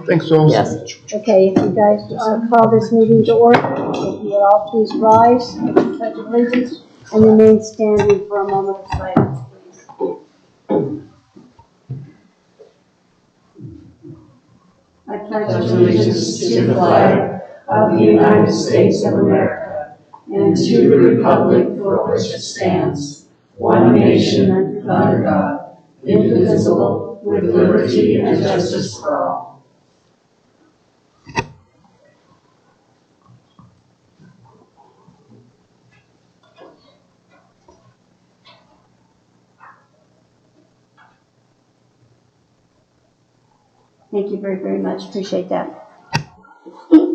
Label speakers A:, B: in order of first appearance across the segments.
A: think so.
B: Yes.
C: Okay, if you guys call this meeting to order, if you would all please rise, make the pledge of allegiance, and remain standing for a moment of silence, please. I pledge allegiance to the flag of the United States of America and to the republic for which it stands, one nation under God, indivisible, with liberty and justice for all. Thank you very, very much. Appreciate that. Okay.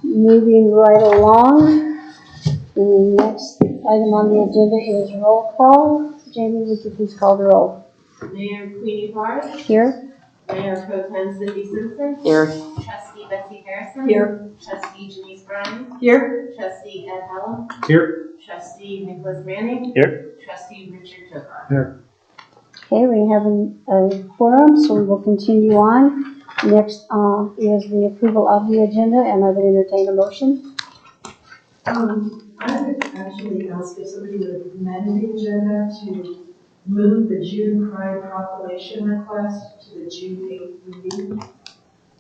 C: Moving right along, the next item on the agenda is roll call. Jamie, would you please call the roll?
D: Mayor Queenie Barr.
C: Here.
D: Mayor Pro Tem Cindy Simpson.
B: Here.
D: Trustee Betsy Harrison.
C: Here.
D: Trustee Janice Bryan.
C: Here.
D: Trustee Ed Hellam.
A: Here.
D: Trustee Nicholas Manning.
A: Here.
D: Trustee Richard Tovar.
A: Here.
C: Okay, we have a quorum, so we will continue on. Next is the approval of the agenda, and I would entertain a motion.
E: I would actually ask if somebody would amend the agenda to move the June Pride proclamation request to the June 8th meeting.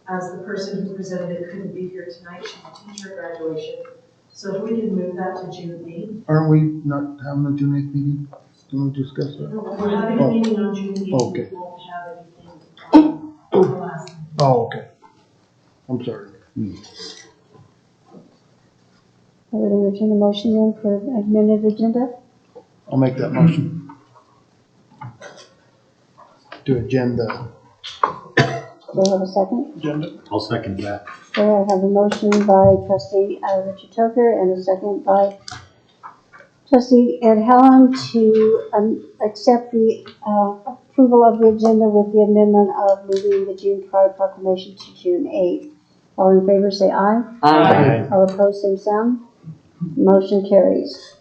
E: As the person who presented it couldn't be here tonight, she's a teacher at graduation. So if we could move that to June 8th.
A: Aren't we not having a June 8th meeting? Can we discuss that?
E: We're having a meeting on June 8th.
A: Okay.
E: We won't have anything on the last meeting.
A: Oh, okay. I'm sorry.
C: I would entertain a motion then for amended agenda.
A: I'll make that motion. To agenda.
C: Do I have a second?
A: Agenda.
F: I'll second that.
C: Okay, I have a motion by trustee Richard Toker and a second by trustee Ed Hellam to accept the approval of the agenda with the amendment of moving the June Pride proclamation to June 8th. All in favor say aye.
B: Aye.
C: All opposed, same sign. Motion carries.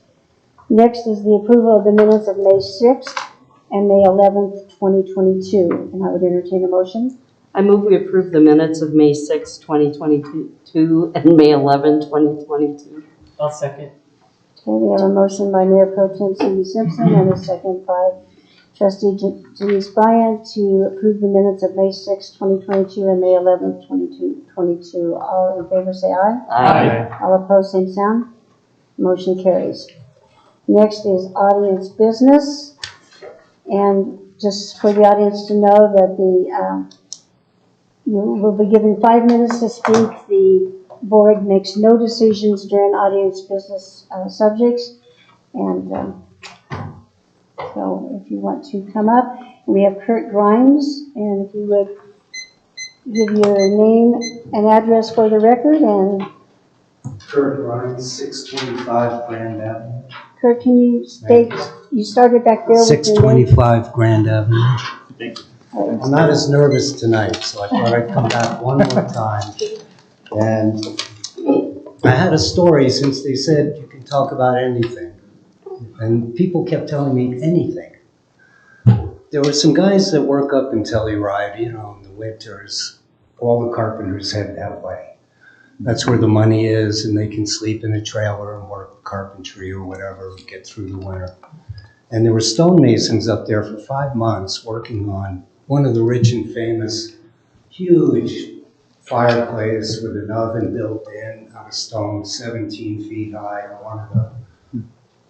C: Next is the approval of the minutes of May 6th and May 11th, 2022. And I would entertain a motion.
B: I move we approve the minutes of May 6, 2022 and May 11, 2022.
G: I'll second.
C: Okay, we have a motion by Mayor Pro Tem Cindy Simpson and a second by trustee Janice Bryan to approve the minutes of May 6, 2022 and May 11, 2022. All in favor say aye.
B: Aye.
C: All opposed, same sign. Motion carries. Next is audience business. And just for the audience to know that you will be given 5 minutes to speak. The board makes no decisions during audience business subjects. And so if you want to come up, we have Kurt Grimes. And if you would give your name and address for the record. And
F: Kurt Grimes, 625 Grand Avenue.
C: Kurt, can you state, you started back there with your name?
H: 625 Grand Avenue.
F: Thank you.
H: I'm not as nervous tonight, so I thought I'd come back one more time. And I had a story since they said you can talk about anything. And people kept telling me anything. There were some guys that work up in Telluride, you know, in the winters. All the carpenters head that way. That's where the money is, and they can sleep in a trailer and work carpentry or whatever, get through the winter. And there were stonemasons up there for 5 months working on one of the rich and famous huge fireplace with an oven built in out of stone, 17 feet high, on one of the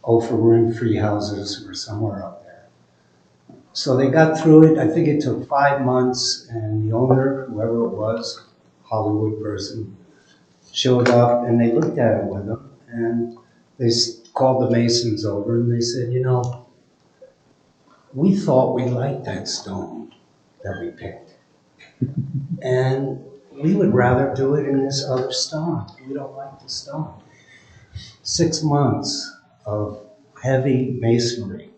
H: Oprah Winfrey houses or somewhere up there. So they got through it. I think it took 5 months, and the owner, whoever it was, Hollywood person, showed up, and they looked at it with them, and they called the masons over, and they said, you know, we thought we liked that stone that we picked. And we would rather do it in this other stone. We don't like the stone. 6 months of heavy masonry,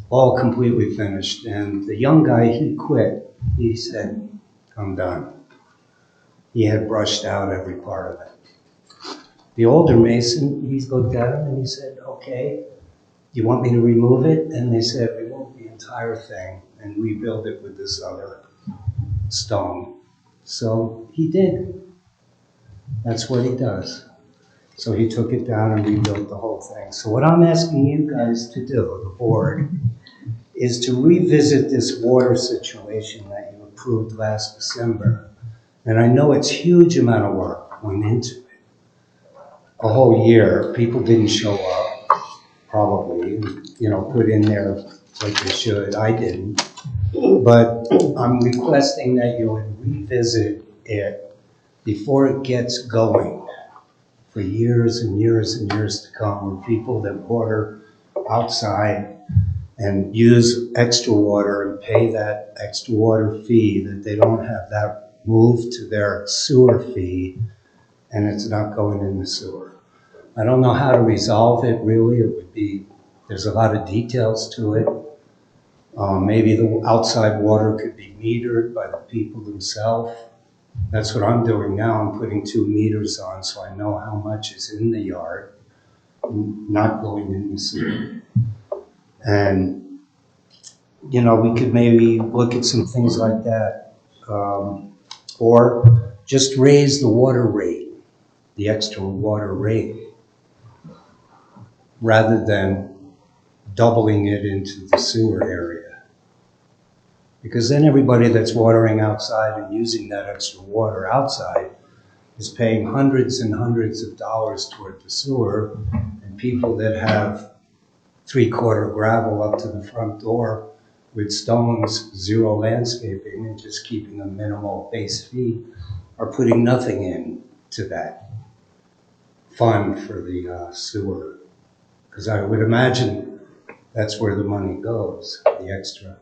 H: all completely finished. And the young guy, he quit. He said, I'm done. He had brushed out every part of it. The older mason, he looked at him and he said, okay, you want me to remove it? And they said, remove the entire thing and rebuild it with this other stone. So he did. That's what he does. So he took it down and rebuilt the whole thing. So what I'm asking you guys to do, the board, is to revisit this water situation that you approved last December. And I know it's huge amount of work went into it. A whole year, people didn't show up, probably, put in there like they should. I didn't. But I'm requesting that you would revisit it before it gets going for years and years and years to come, with people that water outside and use extra water and pay that extra water fee, that they don't have that moved to their sewer fee and it's not going in the sewer. I don't know how to resolve it really. It would be, there's a lot of details to it. Maybe the outside water could be metered by the people themselves. That's what I'm doing now. I'm putting 2 meters on so I know how much is in the yard, not going in the sewer. And, we could maybe look at some things like that. Or just raise the water rate, the extra water rate, rather than doubling it into the sewer area. Because then everybody that's watering outside and using that extra water outside is paying hundreds and hundreds of dollars toward the sewer, and people that have 3/4 gravel up to the front door with stones, zero landscaping, and just keeping a minimal base fee, are putting nothing in to that fund for the sewer. Because I would imagine that's where the money goes, the extra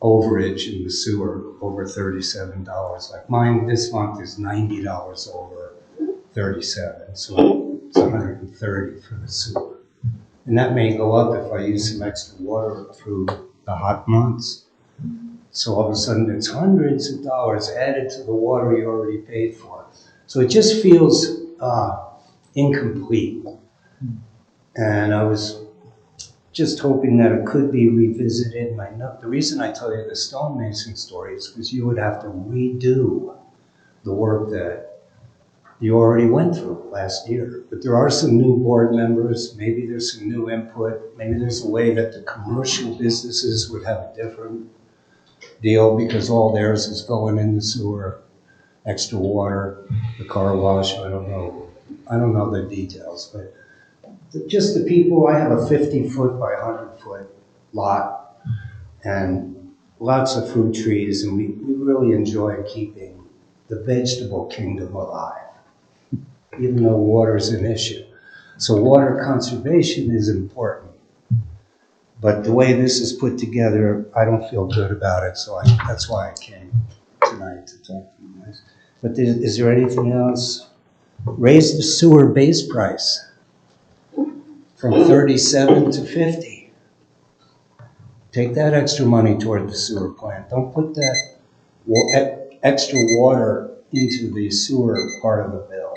H: overage in the sewer over $37. Like mine this month is $90 over 37, so it's 130 for the sewer. And that may go up if I use some extra water through the hot months. So all of a sudden it's hundreds of dollars added to the water you already paid for. So it just feels incomplete. And I was just hoping that it could be revisited. And I know the reason I tell you the stonemason story is because you would have to redo the work that you already went through last year. But there are some new board members, maybe there's some new input, maybe there's a way that the commercial businesses would have a different deal because all theirs is going in the sewer, extra water, the car wash, I don't know the details, but just the people, I have a 50-foot by 100-foot lot and lots of fruit trees, and we really enjoy keeping the vegetable kingdom alive, even though water is an issue. So water conservation is important. But the way this is put together, I don't feel good about it, so that's why I came tonight to talk to you guys. But is there anything else? Raise the sewer base price from 37 to 50. Take that extra money toward the sewer plant. Don't put that extra water into the sewer part of the bill.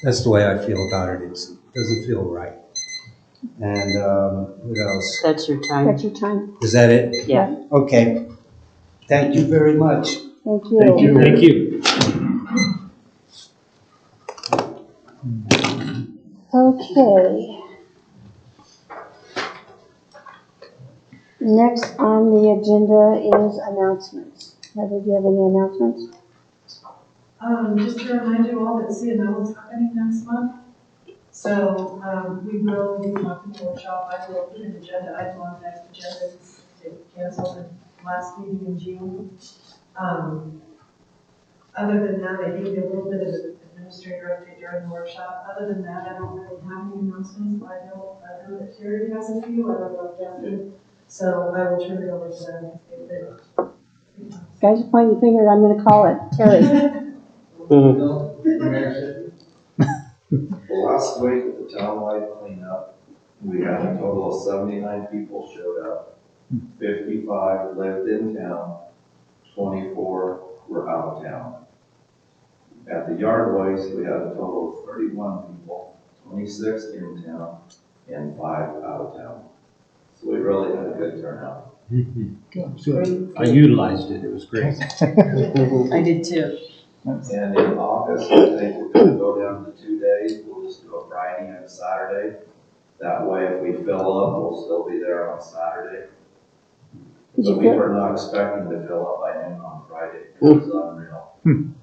H: That's the way I feel about it. It doesn't feel right. And what else?
B: That's your time.
C: That's your time.
H: Is that it?
B: Yeah.
H: Okay. Thank you very much.
C: Thank you.
F: Thank you.
G: Thank you.
C: Okay. Next on the agenda is announcements. Heather, do you have any announcements?
E: Just to remind you all that CNO is happening next month. So, we will be talking to workshop. I will put an agenda item on the next agenda to cancel the last meeting in June. Other than that, I gave you a little bit of an administrator update during the workshop. Other than that, I don't really have any announcements. I know that Terry has a few. I don't know if Jeff did. So I will turn it over to them.
C: Guys are pointing the finger, I'm gonna call it. Terry.
I: Last week at the townwide cleanup, we had a total of 79 people showed up. 55 lived in town, 24 were out of town. At the yard waste, we had a total of 31 people, 26 in town, and 5 out of town. So we really had a good turnout.
A: Good.
F: I utilized it, it was great.
B: I did too.
I: And in August, I think we're gonna go down to 2 days. We'll just do a Friday and a Saturday. That way, if we fill up, we'll still be there on Saturday.
C: Did you
I: But we
C: feel-
I: were not expecting to fill up by noon on Friday. It was unreal.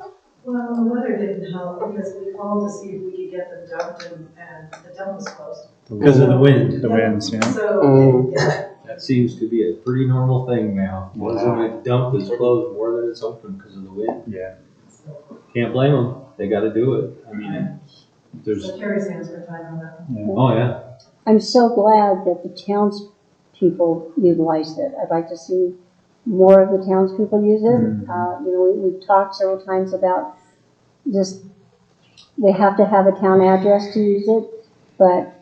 E: Well, the weather didn't help because we called to see if we could get them dumped and the dump was closed.
F: Because of the wind.
A: The winds, yeah.
E: So, yeah,
F: That seems to be a pretty normal thing now. Once a dump is closed more than it's open because of the wind.
A: Yeah.
F: Can't blame them, they gotta do it. I mean, there's,
E: so Terry's hands were tied on that.
F: oh yeah.
C: I'm so glad that the townspeople utilized it. I'd like to see more of the townspeople use it. We've talked several times about just, they have to have a town address to use it, but,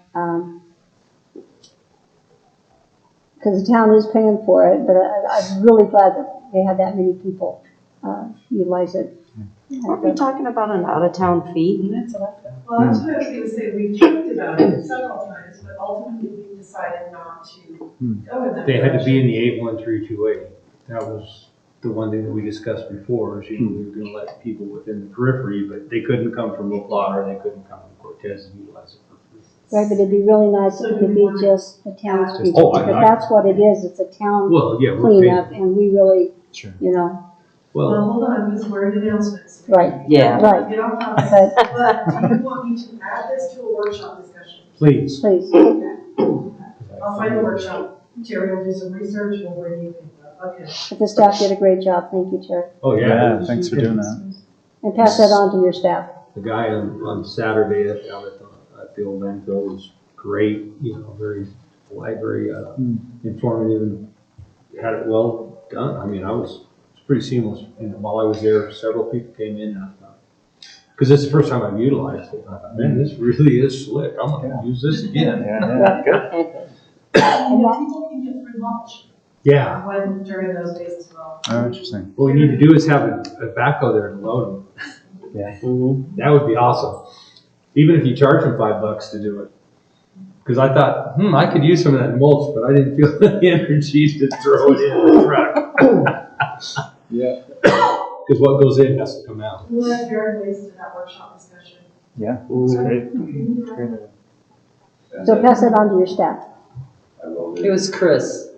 C: because the town is paying for it, but I'm really glad that they had that many people utilize it.
B: Aren't we talking about an out-of-town fee?
E: Well, that's what I was gonna say, we've talked about it several times, but ultimately we decided not to go in that
F: They had to be
E: direction.
F: in the 81328. That was the one thing that we discussed before, is we were gonna let people within the periphery, but they couldn't come from LaPlata, or they couldn't come from Cortez and utilize it for free.
C: Right, but it'd be really nice if it could be just the
F: Oh,
C: townspeople,
F: I-
C: because that's what it is. It's a town
F: Well, yeah, we're paying.
C: cleanup, and we really,
A: Sure.
F: Well,
E: Well, hold on, because we're in announcements.
C: right,
B: Yeah.
C: right,
E: Get off topic.
C: but
E: But do you want me to add this to a workshop discussion?
F: please.
C: please.
E: I'll find a workshop. Terry will do some research, we'll bring you things up. Okay.
C: But the staff did a great job. Thank you, Terry.
F: Oh, yeah.
A: Yeah, thanks for doing that.
C: And pass that on to your staff.
F: The guy on Saturday out at the old landfill was great, very polite, very informative, and had it well done. I mean, it's pretty seamless. While I was there, several people came in, and I thought, because it's the first time I've utilized it, and I thought, man, this really is slick. I'm gonna use this again.
A: Yeah, good.
C: Okay.
E: And then people can get free lunch.
F: Yeah.
E: When, during those days as well.
A: Oh, interesting.
F: What we need to do is have a backhoe there to load them.
A: Yeah.
F: That would be awesome. Even if you charge them $5 to do it. Because I thought, I could use some of that mulch, but I didn't feel the energy to throw it in the truck.
A: Yeah.
F: Because what goes in has to come out.
E: We'll add yard waste to that workshop discussion.
A: Yeah, it's great. Great idea.
I: And
C: So
I: then
C: pass it on to your staff.
I: I will do-
B: It was Chris.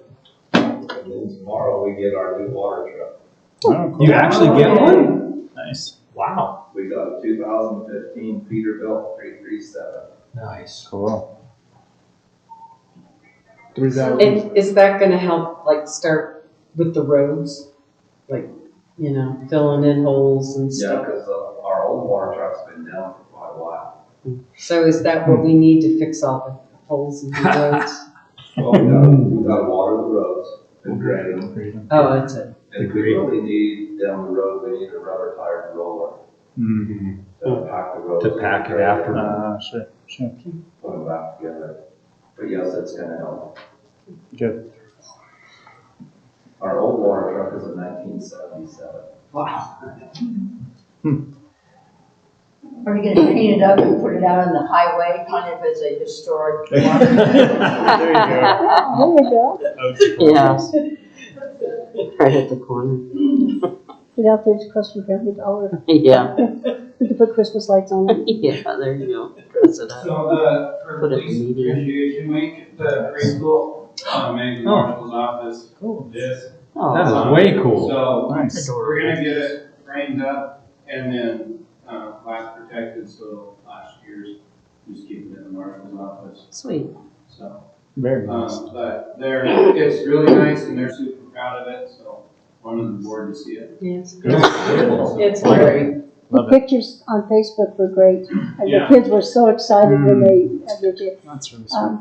I: And then tomorrow we get our new water truck.
A: Oh, cool.
F: You actually get one?
A: Nice.
F: Wow.
I: We got a 2015 Peterbilt 337.
F: Nice.
A: Cool. 3,000.
B: And is that gonna help, start with the roads? Filling in holes and
I: Yeah,
B: stuff?
I: because our old water truck's been down for quite a while.
B: So is that what we need to fix all the holes in the roads?
I: Well, we got to water the roads and grade them.
B: Oh, that's it.
I: And if we really need down the road, we need a rubber tired roller
A: Mm-hmm.
I: to pack the roads.
F: To pack it after.
A: Sure, sure.
I: Put them back together. But yes, it's gonna help.
A: Good.
I: Our old water truck is a 1977.
B: Wow.
G: Are you gonna clean it up and put it out on the highway, kind of as a historic?
A: There you go.
C: There you go.
B: Yeah. Right at the corner.
C: Get out there, it's across from every dollar.
B: Yeah.
C: We could put Christmas lights on it.
B: Yeah, there you go. Dress it up.
J: So for
B: Put
J: the
B: it in
J: police
B: meeting.
J: appreciation week, the preschool, Mancos Marshal's office is.
B: Oh,
F: That is way cool.
J: So
A: Nice.
J: we're gonna get it framed up and then, glass protected, so last year's, just keep it in the marshal's office,
B: sweet.
J: so.
A: Very nice.
J: But it's really nice and they're super proud of it, so wanted the board to see it.
B: Yes.
F: Cool.
B: It's great.
C: The
A: Love it.
C: pictures on Facebook were great. And the
J: Yeah.
C: kids were so excited when they did it.
A: That's really sweet.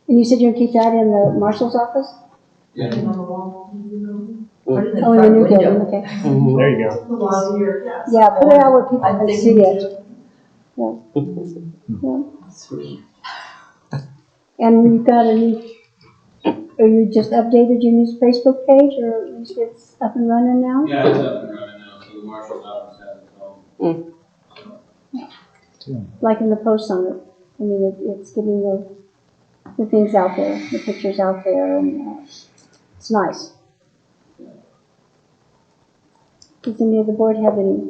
C: And you said you're gonna keep that in the marshal's office?
E: On the wall.
G: Put it in the
C: Oh, in the
G: front
C: new building,
G: window.
C: okay.
B: Mhm.
A: There you go.
E: The last year, yes.
C: Yeah, put it out where people
G: I'm
C: can
G: thinking
C: see it.
B: Sweet.
C: And you've got a new, or you just updated your new Facebook page, or at least it's up and running now?
J: Yeah, it's up and running now, so the marshal's office has its own.
C: Liking the posts on it. I mean, it's getting the things out there, the pictures out there, and it's nice. Does any of the board have any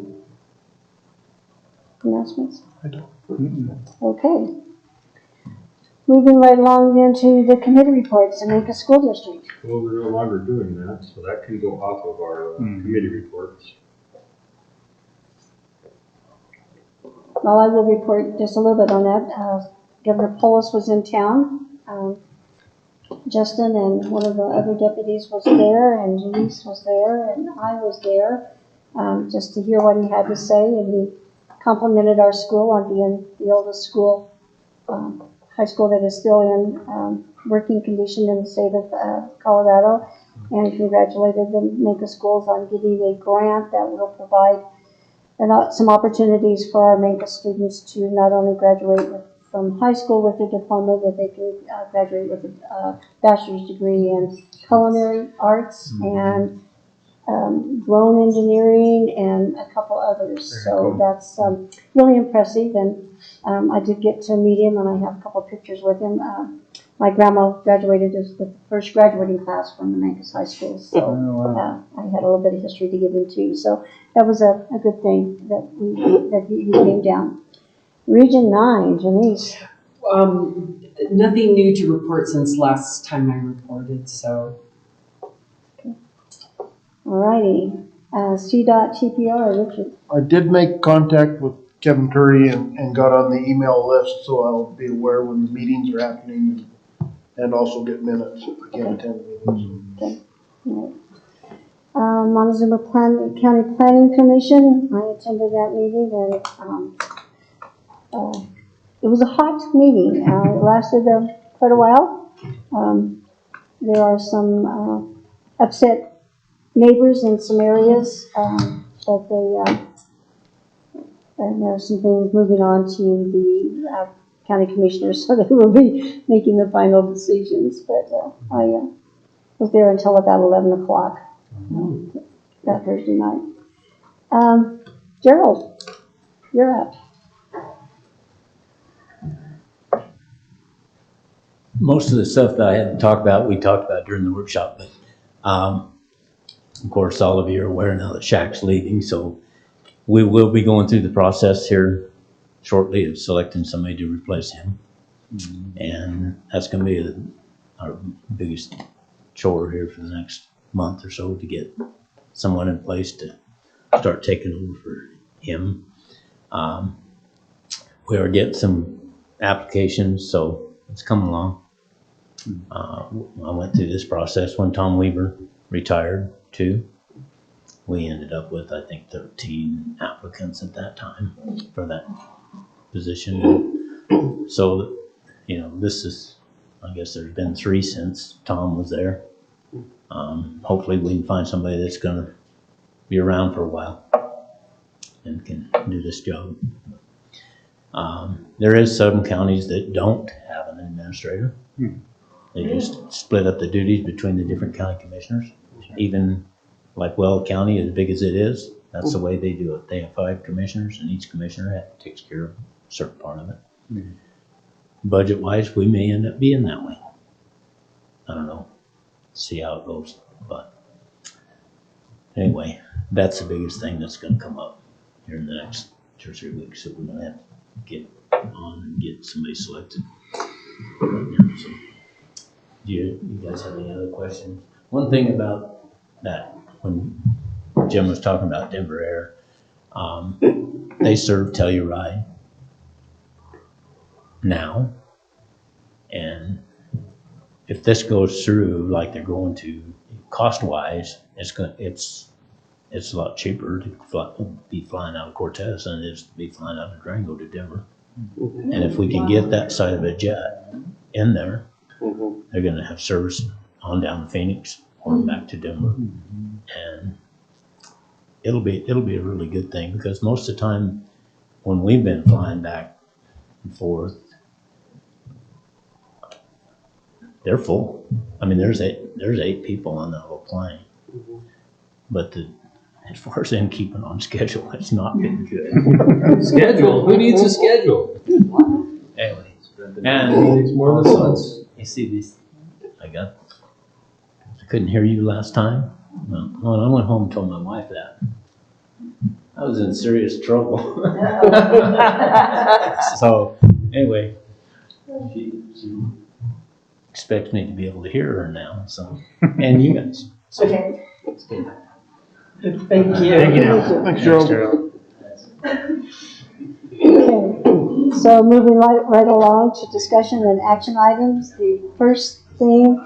C: announcements?
A: I don't.
C: Okay. Moving right along then to the committee reports, the Mancos School District.
F: Well, we're no longer doing that, so that can go off of our committee reports.
C: Well, I will report just a little bit on that. Governor Polis was in town. Justin and one of the other deputies was there, and Janice was there, and I was there, just to hear what he had to say. And he complimented our school on being the oldest school, high school that is still in working condition in the state of Colorado, and congratulated the Mancos schools on getting a grant that will provide some opportunities for our Mancos students to not only graduate from high school with a diploma, but they can graduate with a bachelor's degree in culinary arts and drone engineering and a couple others. So that's really impressive. And I did get to meet him, and I have a couple pictures with him. My grandma graduated as the first graduating class from the Mancos High School. So I had a little bit of history to give him too. So that was a good thing that he came down. Region 9, Janice.
B: Nothing new to report since last time I reported, so.
C: Alrighty. CDOT TPR, Richard.
A: I did make contact with Kevin Curry and got on the email list, so I'll be aware when meetings are happening and also get minutes if I can't attend meetings.
C: Okay. All right. Montezuma County Planning Commission. I attended that meeting, and it was a hot meeting. It lasted quite a while. There are some upset neighbors in some areas, but and there are some things moving on to the county commissioners, so they will be making the final decisions. But I was there until about 11 o'clock that Thursday night. Gerald, you're up.
K: Most of the stuff that I had to talk about, we talked about during the workshop, but of course, all of you are aware now that Shaq's leaving, so we will be going through the process here shortly of selecting somebody to replace him. And that's going to be our biggest chore here for the next month or so, to get someone in place to start taking over for him. We are getting some applications, so it's coming along. I went through this process when Tom Weaver retired too. We ended up with, I think, 13 applicants at that time for that position. So, you know, this is, I guess there's been 3 since Tom was there. Hopefully we can find somebody that's going to be around for a while and can do this job. There is some counties that don't have an administrator. They just split up the duties between the different county commissioners. Even like Weld County, as big as it is, that's the way they do it. They have 5 commissioners, and each commissioner takes care of a certain part of it. Budget-wise, we may end up being that way. I don't know. See how it goes. But anyway, that's the biggest thing that's going to come up here in the next 2 or 3 weeks. So we're going to have to get on and get somebody selected. So, do you guys have any other questions? One thing about that, when Jim was talking about Denver Air, they serve Telluride now, and if this goes through like they're going to, cost-wise, it's a lot cheaper to be flying out of Cortez than it is to be flying out of Durango to Denver. And if we can get that side of a jet in there, they're going to have service on down to Phoenix or back to Denver, and it'll be a really good thing, because most of the time when we've been flying back and forth, they're full. I mean, there's 8 people on the whole plane, but as far as them keeping on schedule, it's not been good.
F: Schedule? Who needs a schedule?
K: Anyway, And
F: It's more than once.
K: you see these, I couldn't hear you last time. Well, when I went home and told my wife that, I was in serious trouble. So, anyway, she expects me to be able to hear her now, so, and you guys. So,
C: Okay.
K: it's good.
B: Thank you.
A: Thank you. Thanks, Gerald.
C: Okay, so moving right along to discussion and action items. The first thing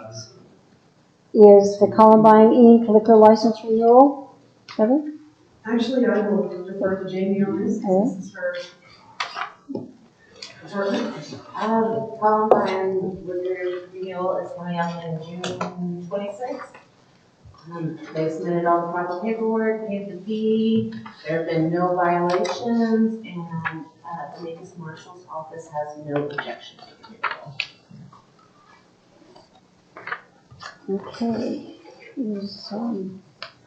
C: is the Columbine Inc. liquor license renewal. Kevin?
E: Actually, I will defer to Jamie on this, because this is her department.
D: Columbine liquor renewal is coming up in June 26th. They submitted all the proper paperwork, paid the fee, there have been no violations, and the Mancos Marshal's office has no objection to the renewal.
C: Okay.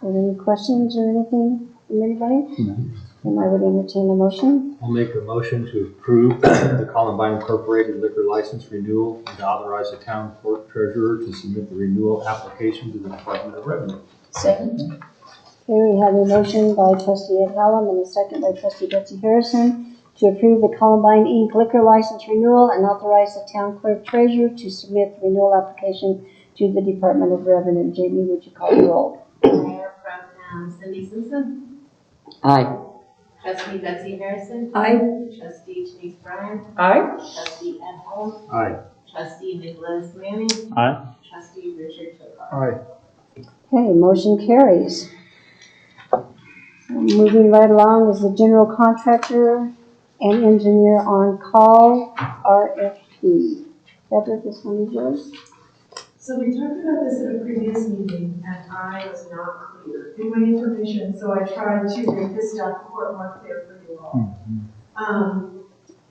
C: Are there any questions or anything from anybody?
F: No.
C: Then I would entertain a motion.
F: I'll make a motion to approve the Columbine Incorporated liquor license renewal and authorize the town clerk treasurer to submit the renewal application to the Department of Revenue.
G: Second.
C: Okay, we have a motion by trustee Ed Hallam and a second by trustee Betsy Harrison to approve the Columbine Inc. liquor license renewal and authorize the town clerk treasurer to submit the renewal application to the Department of Revenue. Jamie, would you call the roll?
D: Mayor Pro Tem Cindy Simpson,
B: Aye.
D: trustee Betsy Harrison,
G: Aye.
D: trustee Denise Bryan,
B: Aye.
D: trustee Ed Helm,
F: Aye.
D: trustee Nicholas Manning,
F: Aye.
D: trustee Richard Tovar.
A: All right.
C: Okay, motion carries. Moving right along is the general contractor and engineer on call, RFP. Heather, this one is yours.
E: So we talked about this at a previous meeting, and I was not clear in my information, so I tried to make this stuff more clear for you all.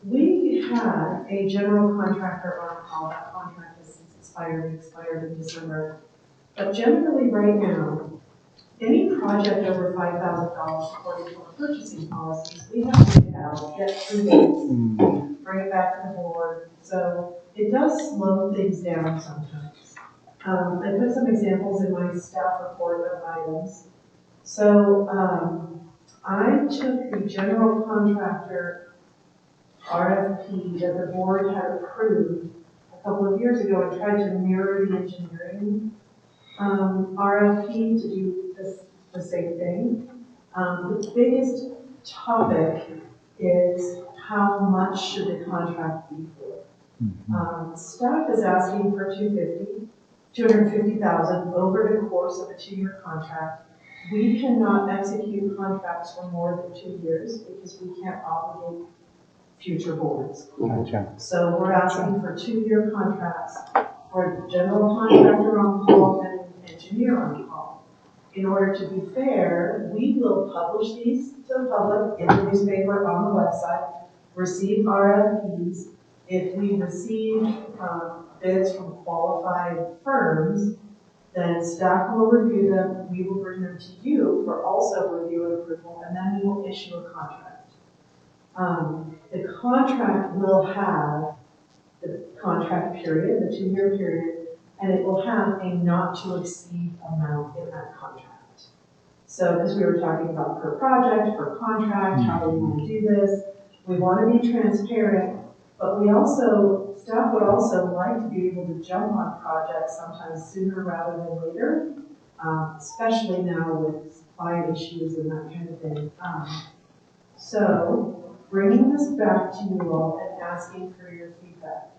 E: We had a general contractor on call. That contract has since expired in December. But generally, right now, any project over $5,000 according to our purchasing policies, we have to get out, get through these, bring it back to the board. So it does slow things down sometimes. I put some examples in my staff report of items. So I took the general contractor RFP that the board had approved a couple of years ago and tried to mirror the engineering RFP to do the same thing. The biggest topic is how much should the contract be for? Staff is asking for $250,000 over the course of a 2-year contract. We cannot execute contracts for more than 2 years because we can't obligate future boards.
A: Gotcha.
E: So we're asking for 2-year contracts for general contractor on call and engineer on call. In order to be fair, we will publish these to the public in the newspaper, on the website, receive RFPs. If we receive bids from qualified firms, then staff will review them, we will bring them to you for also review and approval, and then we will issue a contract. The contract will have the contract period, the 2-year period, and it will have a not to exceed amount in that contract. So, because we were talking about per project, per contract, how do we want to do this? We want to be transparent, but we also, staff would also like to be able to jump on projects sometimes sooner rather than later, especially now with supply issues and that kind of thing. So, bringing this back to you all and asking for your feedback.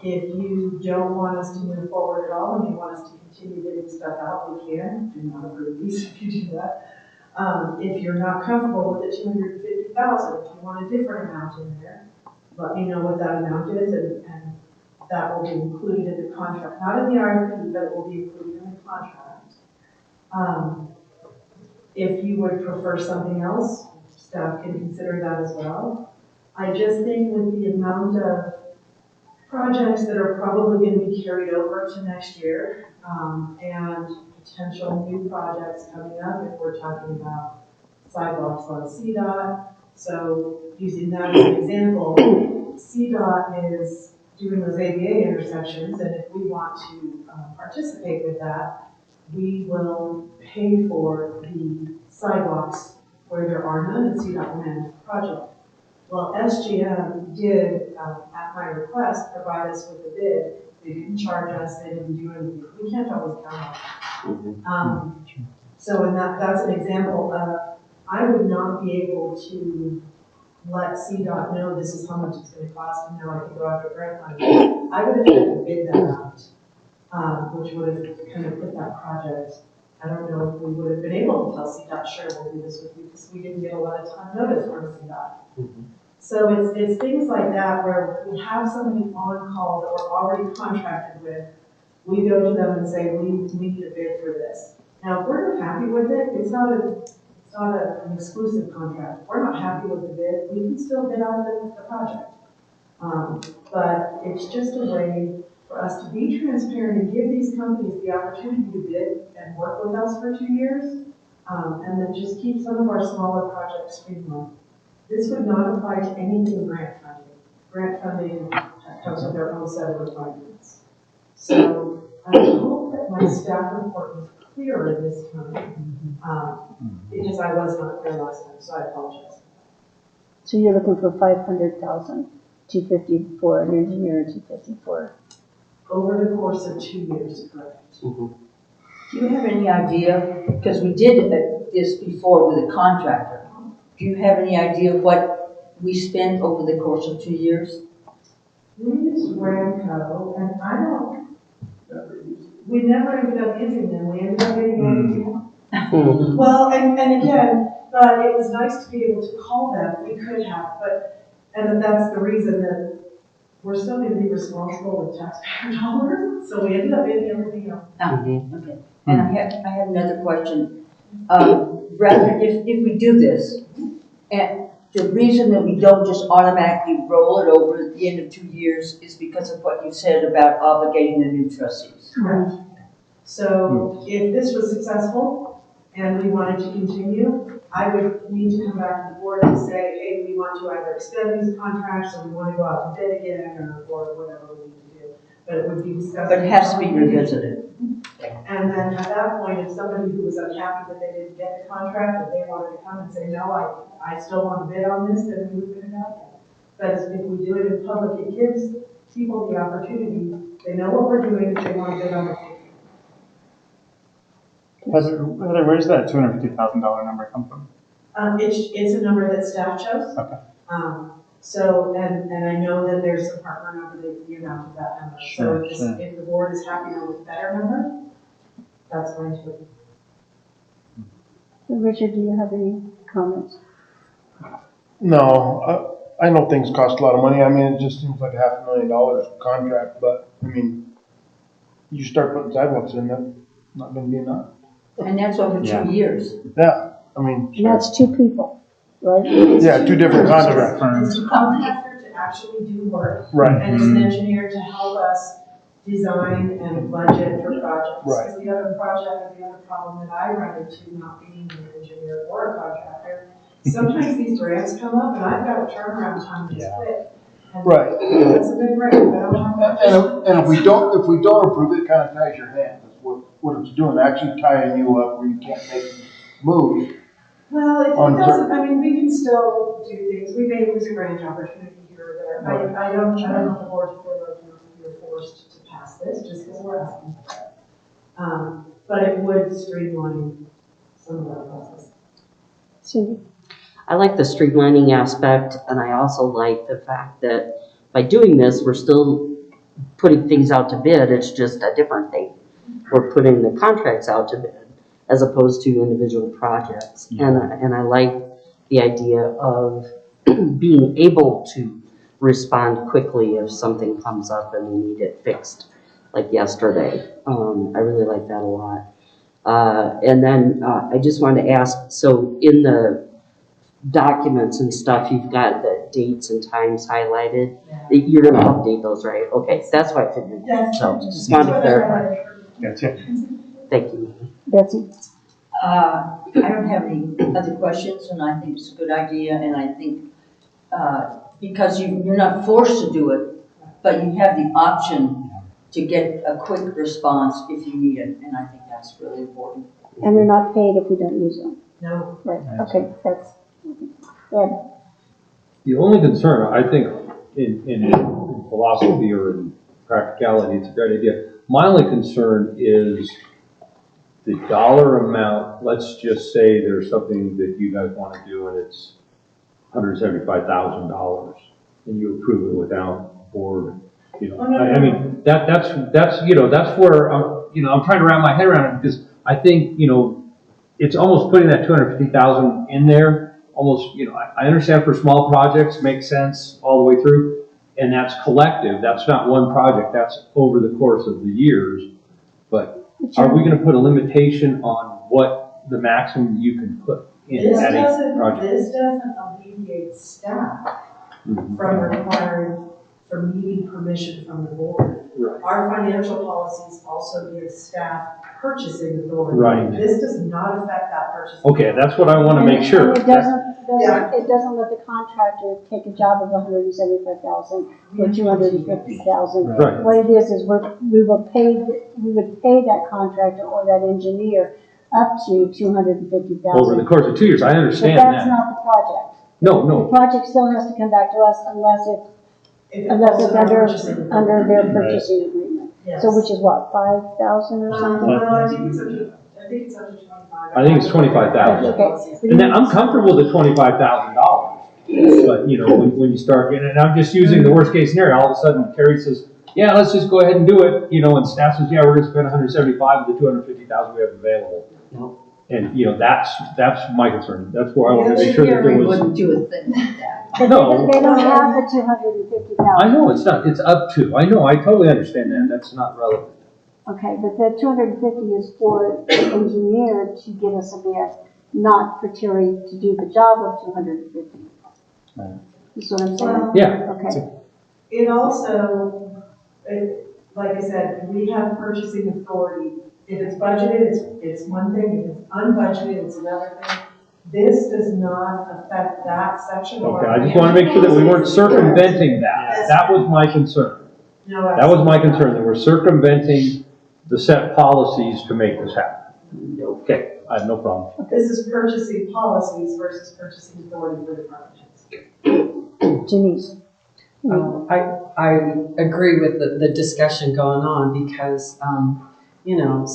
E: If you don't want us to move forward at all and you want us to continue getting stuff out, we can. Do not approve these if you do that. If you're not comfortable with the $250,000, if you want a different amount in there, let me know what that amount is, and that will be included in the contract. Not in the RFP, but it will be included in the contract. If you would prefer something else, staff can consider that as well. I just think with the amount of projects that are probably going to be carried over to next year, and potential new projects coming up, if we're talking about sidewalks on CDOT. So using that as an example, CDOT is doing those ADA intersections, and if we want to participate with that, we will pay for the sidewalks where there are none and CDOT will manage the project. Well, SGM did, at my request, provide us with a bid. They didn't charge us, they didn't do anything. We can't always count on it. So in that's an example of, I would not be able to let CDOT know this is how much it's gonna cost, and now I can go after grant money. I would have had to bid that out, which would have kind of put that project, I don't know if we would have been able to tell CDOT, sure, we'll do this with you, because we didn't get a lot of time notice from CDOT. So it's things like that where we have somebody on call that we're already contracted with. We go to them and say, we need a bid for this. Now, if we're not happy with it, it's not an exclusive contract. If we're not happy with the bid, we can still bid on the project. But it's just a way for us to be transparent and give these companies the opportunity to bid and work with us for 2 years, and then just keep some of our smaller projects streamlined. This would not apply to anything grant funding. Grant funding comes with their own set of requirements. So I hope that my staff report was clearer this time, because I was not clear last time, so I apologize.
C: So you're looking for 500,000, 250 for an engineer, 250 for.
E: Over the course of 2 years, correct.
G: Do you have any idea, because we did this before with a contractor, do you have any idea what we spent over the course of 2 years?
E: We used Ramco, and I don't, we never ended up using them. We ended up getting anything else. Well, and again, but it was nice to be able to call them. We could have, but, and that's the reason that we're still going to be responsible with taxpayer dollars, so we ended up getting everything else.
G: Okay. And I have another question. Rather, if we do this, and the reason that we don't just automatically roll it over at the end of 2 years is because of what you said about obligating the new trustees.
E: Correct. So if this was successful and we wanted to continue, I would need to come back to the board and say, hey, we want to either extend these contracts or we want to go out to bid again or whatever we need to do. But it would be discussed.
G: But it has to be revisited.
E: And then at that point, if somebody who was unhappy that they didn't get the contract, if they wanted to come and say, no, I still want to bid on this, then we would bid it out. But if we do it in public, it gives people the opportunity, they know what we're doing, if they want to bid on it.
L: Heather, where's that $250,000 number come from?
E: It's a number that staff chose.
L: Okay.
E: So, and I know that there's some heartburn over the amount of that number.
L: Sure,
E: So if the board is happier with a better number, that's fine too.
C: Richard, do you have any comments?
A: No, I know things cost a lot of money. I mean, it just seems like $500,000 contract, but I mean, you start putting sidewalks in, that's not gonna be enough.
G: And that's over 2 years.
A: Yeah, I mean.
C: And that's 2 people, right?
A: Yeah, 2 different contract firms.
E: It's a contractor to actually do work.
A: Right.
E: And it's an engineer to help us design and budget for projects.
A: Right.
E: Because the other project, the other problem that I run into, not being an engineer or a contractor, sometimes these grants come up and I've got a turnaround time just quick. And
A: Right.
E: That's a big grant, I don't have much.
A: And if we don't approve it, it kind of ties your hands. That's what it's doing, actually tying you up where you can't make moves.
E: Well, it
A: On
E: doesn't, I mean, we can still do things, we may lose a grant opportunity here or there. I don't know if the board feel like you're forced to pass this just because we're asking for it. But it would streamline some of that process.
C: Cindy?
B: I like the streamlining aspect, and I also like the fact that by doing this, we're still putting things out to bid. It's just a different thing. We're putting the contracts out to bid as opposed to individual projects. And I like the idea of being able to respond quickly if something comes up and we need it fixed, like yesterday. I really like that a lot. And then I just wanted to ask, so in the documents and stuff, you've got the dates and times highlighted. You're going to update those, right? Okay, that's what I figured.
E: Yes.
B: So just wanted to clarify.
L: Gotcha.
B: Thank you.
C: Betsy?
G: I don't have any other questions, and I think it's a good idea, and I think because you're not forced to do it, but you have the option to get a quick response if you need it, and I think that's really important.
C: And they're not paid if we don't use them.
E: No.
C: Right, okay, that's, yeah,
F: The only concern, I think, in philosophy or in practicality, it's a great idea. My only concern is the dollar amount. Let's just say there's something that you guys want to do and it's $175,000 and you approve it without board, you know. I mean, that's, you know, that's where, I'm trying to wrap my head around it because I think, it's almost putting that 250,000 in there, almost, I understand for small projects, makes sense all the way through, and that's collective, that's not one project, that's over the course of the years, but are we gonna put a limitation on what the maximum you can put in
E: This
F: any
E: doesn't
F: project?
E: alleviate staff from requiring, from needing permission from the board.
F: Right.
E: Our financial policies also give staff purchasing authority.
F: Right.
E: This does not affect that purchasing.
F: Okay, that's what I wanna make sure.
C: And it doesn't let the contractor take a job of $175,000 or $250,000.
F: Right.
C: What it is we would pay that contractor or that engineer up to $250,000.
F: Over the course of 2 years, I
C: But
F: understand
C: that's
F: that.
C: not the project.
F: No,
C: The project still has to come back to us unless it's under their purchasing agreement.
E: Yes.
C: So which is what, 5,000 or something?
E: I think it's up to 25.
F: I think it's 25,000.
C: Okay.
F: And I'm comfortable with the $25,000, but when you start getting, and I'm just using the worst case scenario, all of a sudden Terry says, yeah, let's just go ahead and do it, and staff says, yeah, we're gonna spend 175 of the 250,000 we have available.
B: Yep.
F: And, that's my concern, that's where I want to make sure that there
G: Gary
F: was.
G: wouldn't do a thing like that.
C: But
F: No.
C: they don't have the $250,000.
F: I know, it's not, it's up to, I know, I totally understand that, that's not relevant.
C: Okay, but the 250 is for the engineer to give us a bid, not for Terry to do the job of 250.
L: Right.
C: You see what I'm saying?
F: Yeah.
C: Okay.
E: It also, like I said, we have purchasing authority. If it's budgeted, it's one thing. If it's unbudgeted, it's another thing. This does not affect that section of
F: Okay,
E: our.
F: I just want to make sure that we weren't circumventing that, that was my concern.
E: No,
F: That was my concern, that we're circumventing the set policies to make this happen. Okay, I have no problem.
E: This is purchasing policies versus purchasing authority for departments.
C: Janice?
M: I agree with the discussion going on because,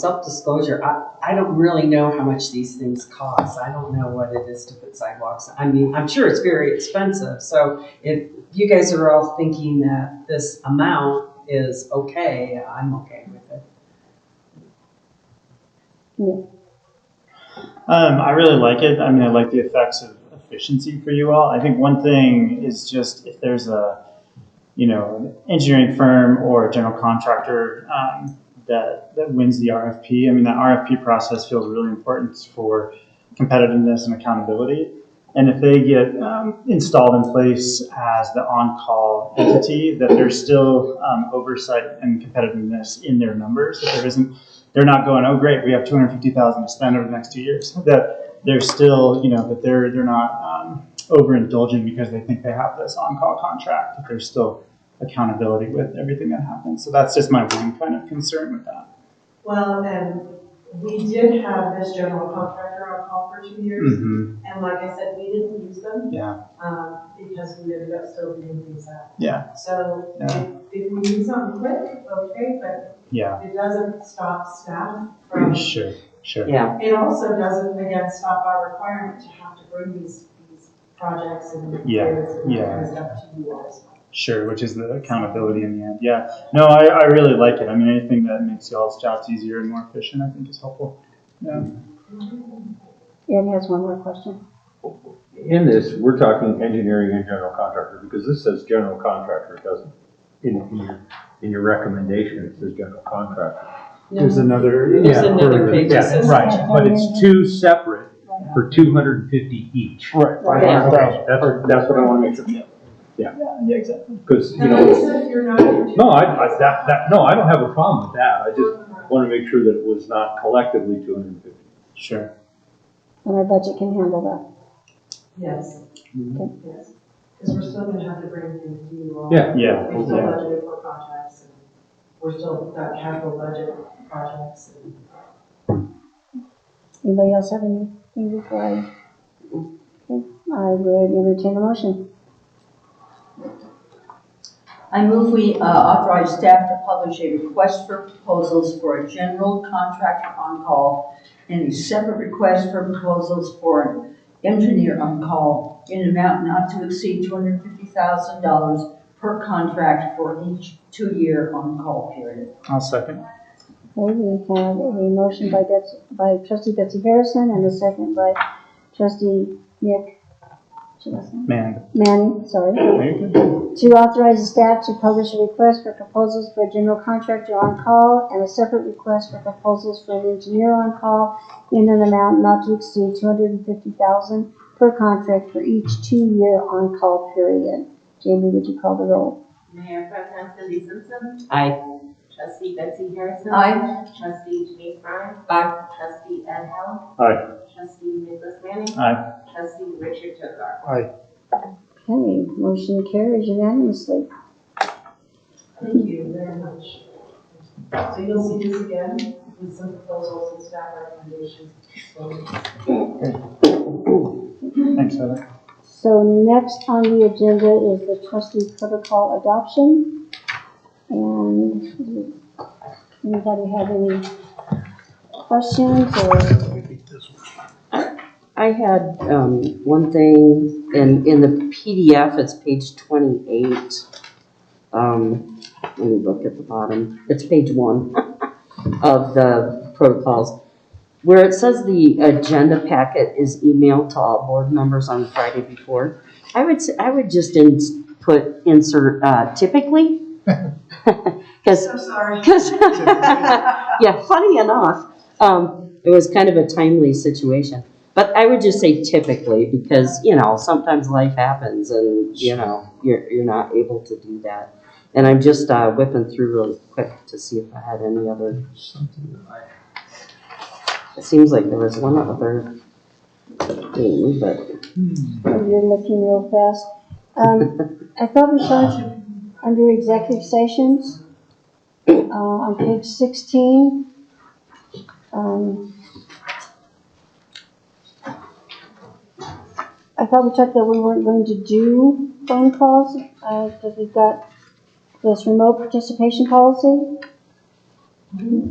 M: self-disclosure, I don't really know how much these things cost. I don't know what it is to put sidewalks. I mean, I'm sure it's very expensive. So if you guys are all thinking that this amount is okay, I'm okay with it.
L: I really like it. I mean, I like the effects of efficiency for you all. I think one thing is just if there's an engineering firm or a general contractor that wins the RFP. I mean, that RFP process feels really important for competitiveness and accountability. And if they get installed in place as the on-call entity, that there's still oversight and competitiveness in their numbers. That they're not going, oh great, we have $250,000 to spend over the next 2 years. That they're still, that they're not overindulging because they think they have this on-call contract. That there's still accountability with everything that happens. So that's just my one kind of concern with that.
E: Well, and we did have this general contractor on call for 2 years.
L: Mm-hmm.
E: And like I said, we didn't use them.
L: Yeah.
E: Because we ended up still doing things out.
L: Yeah.
E: So
L: Yeah.
E: if we need something quick, okay, but
L: Yeah.
E: it doesn't stop staff from.
L: Sure.
B: Yeah.
E: It also doesn't, again, stop our requirement to have to bring these projects and bids and that kind of stuff to you all.
L: Sure, which is the accountability in the end. Yeah. No, I really like it. I mean, anything that makes y'all's jobs easier and more efficient, I think is helpful. Yeah.
C: Ed has one more question.
F: In this, we're talking engineering and general contractor, because this says general contractor, it doesn't, in your recommendation, it says general contractor.
L: There's another.
M: There's another page that says.
F: Right, but it's two separate for 250 each.
L: Right.
F: Okay, that's what I want to make sure.
L: Yeah, exactly.
F: Because,
E: And like I said, if you're not.
F: no, I don't have a problem with that. I just want to make sure that it was not collectively 250.
L: Sure.
C: And our budget can handle that.
E: Yes.
C: Okay.
E: Yes. because we're still gonna have to bring things to you all.
F: Yeah.
L: Yeah,
E: We're still
L: yeah.
E: budgeted for projects, and we're still got capital budget projects, and
C: Anybody else have anything before I? Okay, I would entertain a motion.
G: I move we authorize staff to publish a request for proposals for a general contractor on call and a separate request for proposals for an engineer on call in an amount not to exceed $250,000 per contract for each 2-year on-call period.
L: I'll second.
C: Okay, we have a motion by trustee Betsy Harrison and a second by trustee Nick
L: Man.
C: Manning, sorry. To authorize the staff to publish a request for proposals for a general contractor on call and a separate request for proposals for an engineer on call in an amount not to exceed $250,000 per contract for each 2-year on-call period. Jamie, would you call the roll?
D: Mayor Pro Tem Cindy Simpson.
B: Aye.
D: Trustee Betsy Harrison.
G: Aye.
D: Trustee Denise Bryan.
G: Aye.
D: Trustee Ed Helm.
L: Aye.
D: Trustee Nicholas Manning.
L: Aye.
D: Trustee Richard Tokar.
A: Aye.
C: Okay, motion carries unanimously.
E: thank you very much. So you'll see this again with some proposals and staff recommendations.
L: Thanks, Heather.
C: So next on the agenda is the trustee protocol adoption. And anybody have any questions or?
B: I had one thing, in the PDF, it's page 28. Let me look at the bottom. It's page 1 of the protocols, where it says the agenda packet is emailed to all board members on Friday before. I would just insert typically.
E: I'm sorry.
B: Yeah, funny enough, it was kind of a timely situation. But I would just say typically, because, sometimes life happens and, you're not able to do that. And I'm just whipping through really quick to see if I had any other. It seems like there was one other thing, but.
C: You're looking real fast. I thought we talked under executive sessions, on page 16. I thought we talked that we weren't going to do phone calls, because we've got this remote participation policy.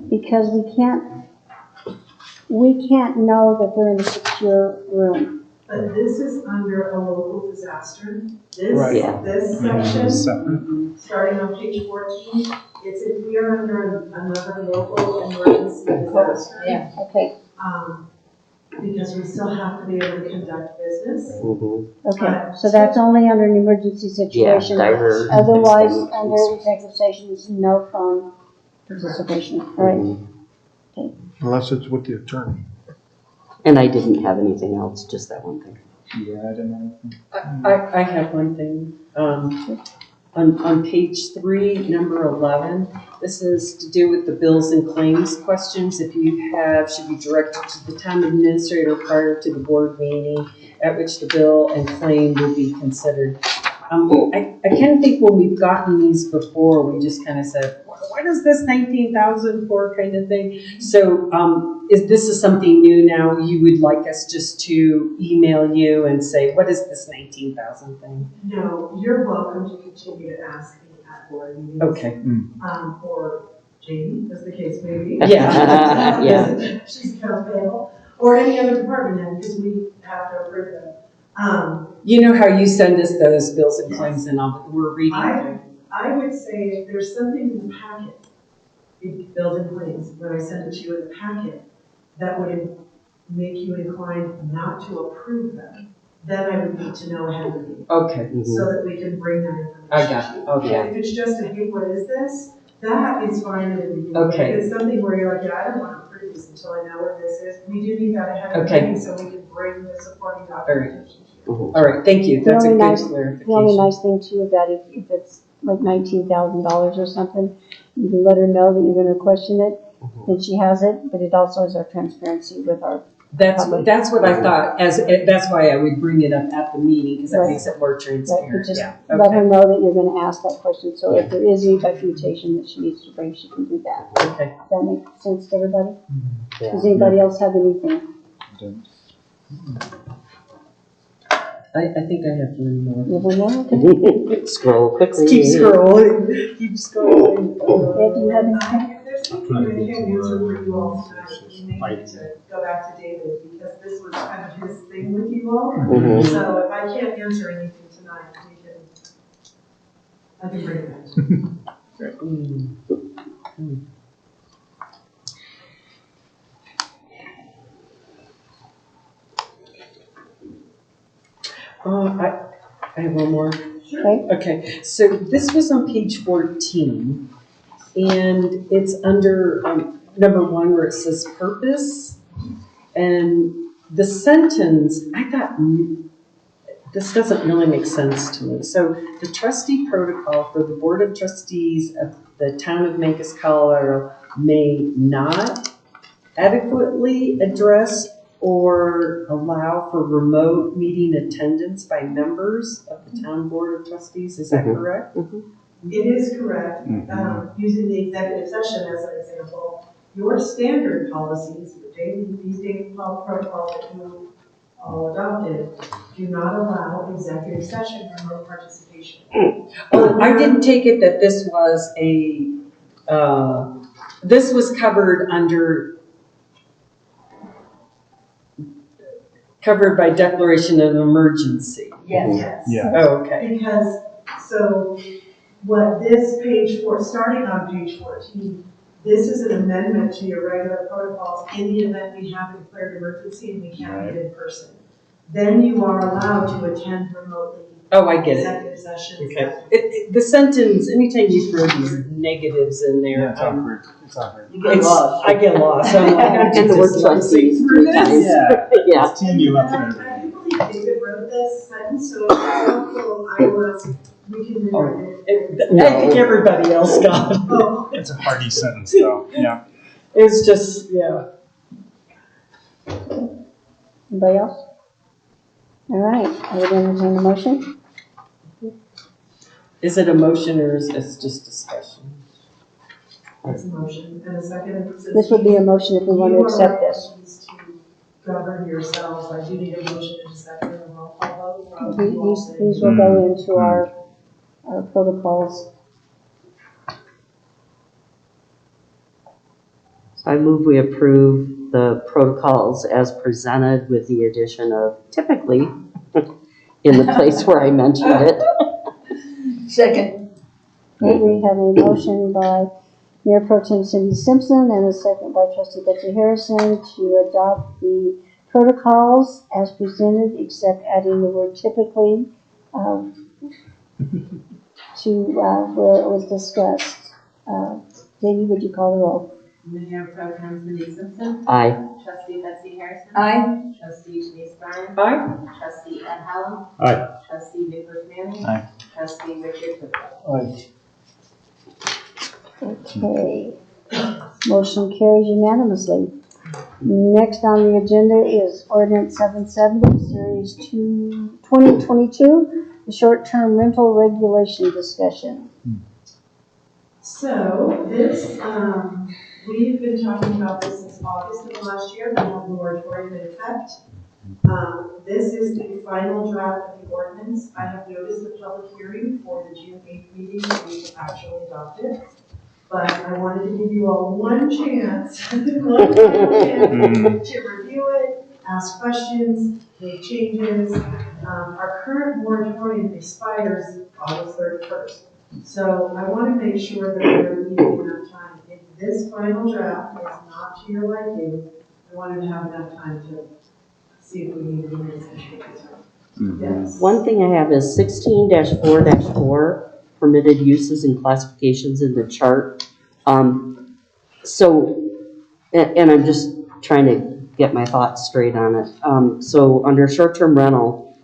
C: Because we can't know that they're in a secure room.
E: But this is under a local disaster.
A: Right.
B: Yeah.
E: This section, starting on page 14, it's if we are under another local emergency disaster.
G: Yeah.
C: Okay,
E: Because we still have to be able to conduct business.
C: okay, so that's only under an emergency
B: Yeah,
C: situation.
B: diverse.
C: Otherwise, under executive sessions, no phone participation, all right?
A: Unless it's with the attorney.
B: And I didn't have anything else, just that one thing.
L: Yeah, I didn't know anything.
M: I have one thing. On page 3, number 11, this is to do with the bills and claims questions. If you have, should be directed to the town administrator prior to the board meeting at which the bill and claim will be considered. I kind of think when we've gotten these before, we just kind of said, what is this 19,000 for kind of thing? So if this is something new now, you would like us just to email you and say, what is this 19,000 thing?
E: No, you're welcome to continue to ask me at board meetings.
M: Okay.
E: Or Jamie, as the case may be.
B: Yeah. Yeah.
E: She's accounts payable, or any other department head, because we have to approve them.
M: You know how you send us those bills and claims and all, we're reading through.
E: I would say if there's something in the packet, bills and claims, when I send it to you in the packet, that would make you inclined not to approve them, then I would need to know ahead of the meeting.
M: Okay.
E: So that we can bring that information.
M: I got it. Okay.
E: If it's just a, hey, what is this? That is fine in the beginning.
M: Okay.
E: If it's something where you're like, yeah, I don't want to approve this until I know what this is, we do need that ahead of the
M: Okay.
E: meeting so we can bring the supporting documentation.
M: All right, thank you.
C: The
M: That's a
C: only
M: good
C: nice-
M: clarification.
C: The only nice thing too about it, if it's like $19,000 or something, you can let her know that you're gonna question it, that she has it, but it also is our transparency with our
M: That's what I
C: Public.
M: thought, that's why I would bring it up at the meeting, because that
C: Right.
M: makes it more
C: Right, but
M: transparent,
C: just
M: yeah.
C: let her
M: Okay,
C: know that you're gonna ask that question, so if there is any documentation that she needs to bring, she can do that.
M: okay.
C: Does that make sense to everybody?
B: Yeah.
C: Does anybody else have anything?
M: I think I have one more.
C: You have one more? Okay.
B: Scroll quickly.
M: Keep scrolling, keep scrolling.
C: Ed, do you have anything?
E: If there's something I can't answer for you all tonight, we may need to go back to David, because this was kind of his thing with you all.
B: Mhm.
E: So if I can't answer anything tonight, I can bring it back to you.
M: I have one more.
C: Okay.
M: Okay, so this was on page 14, and it's under number 1 where it says purpose. And the sentence, I thought, this doesn't really make sense to me. So the trustee protocol for the Board of Trustees of the Town of Mancos, Colorado may not adequately address or allow for remote meeting attendance by members of the Town Board of Trustees. Is that correct?
E: It is correct. Using the executive session as an example, your standard policies, these daily protocols that you all adopted, do not allow executive session remote participation.
M: Oh, I didn't take it that this was this was covered by declaration of emergency.
E: Yes.
L: Yeah.
M: Oh, okay.
E: Because, so what this page starting on page 14, this is an amendment to your regular protocols in the event we have a declared emergency and we can't meet in person. Then you are allowed to attend remotely.
M: Oh, I get it.
E: Executive sessions.
M: Okay. The sentence, anytime you throw these negatives in there,
L: Yeah, it's awkward. It's awkward.
G: You get lost.
M: I get lost. I'm like, aren't you
B: And the word
M: just
B: trustees
M: through
B: 3 times.
M: this?
L: Yeah.
B: Yeah.
L: Team you up for
E: I
L: everything.
E: do believe David wrote this sentence, so if it's helpful, I will ask, we can rewrite it.
M: I think everybody else got it.
E: Oh,
L: It's a hardy sentence, though. Yeah.
M: It's just, yeah.
C: Anybody else? All right, I would entertain a motion.
M: Is it a motion or is this just discussion?
E: it's a motion, and a second.
C: This would be a motion if we want to accept this.
E: To govern yourselves, I do need a motion and a second, and a roll call vote.
C: These will go into our protocols.
B: So I move we approve the protocols as presented with the addition of typically in the place where I mentioned it.
G: Second.
C: Okay, we have a motion by Mayor Pro Tem Cindy Simpson and a second by Trustee Betsy Harrison to adopt the protocols as presented, except adding the word typically to where it was discussed. Davey, would you call the roll?
D: Mayor Pro Tem Cindy Simpson.
B: Aye.
D: Trustee Betsy Harrison.
G: Aye.
D: Trustee Denise Bryan.
M: Aye.
D: Trustee Ed Hallam.
K: Aye.
D: Trustee Nicholas Manning.
L: Aye.
D: Trustee Richard Whitfield.
A: Aye.
C: Okay. Motion carries unanimously. Next on the agenda is ordinance 770, series 2022, the short-term rental regulation discussion.
E: So this, we've been talking about this since August of last year, we have the moratorium in effect. This is the final draft of the ordinance. I have noticed the public hearing for the June 8th meeting that we actually adopted. But I wanted to give you all one chance, one final chance to review it, ask questions, make changes. Our current moratorium expires August 31st. So I want to make sure that we're leaving enough time. If this final draft is not to your liking, I wanted to have enough time to see if we need to make some changes. Yes.
B: One thing I have is 16-4-4, permitted uses and classifications in the chart. So, and I'm just trying to get my thoughts straight on it. So under short-term rental,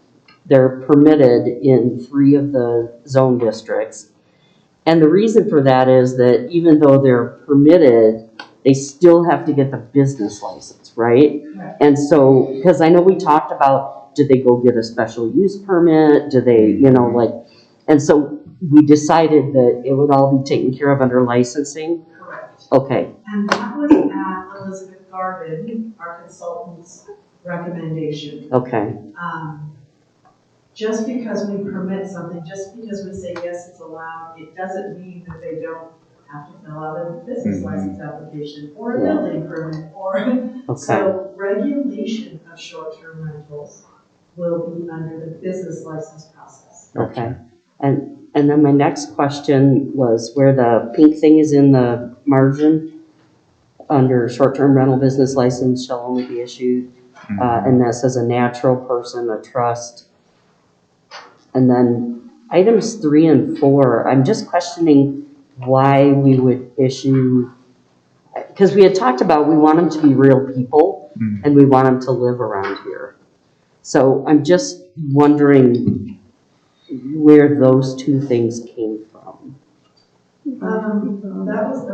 B: they're permitted in 3 of the zone districts. And the reason for that is that even though they're permitted, they still have to get the business license right? And so, because I know we talked about, did they go get a special use permit? Do they, you know, like, and so we decided that it would all be taken care of under licensing?
E: Correct.
B: Okay,
E: And that was at Elizabeth Garvin, our consultant's recommendation.
B: okay,
E: Just because we permit something, just because we say, yes, it's allowed, it doesn't mean that they don't have to fill out a business license application or a building permit or,
B: okay,
E: so regulation of short-term rentals will be under the business license process.
B: okay. And then my next question was where the pink thing is in the margin, under short-term rental business license shall only be issued, and that says a natural person, a trust. And then items 3 and 4, I'm just questioning why we would issue, because we had talked about we want them to be real people and we want them to live around here. So I'm just wondering where those two things came from.
E: That was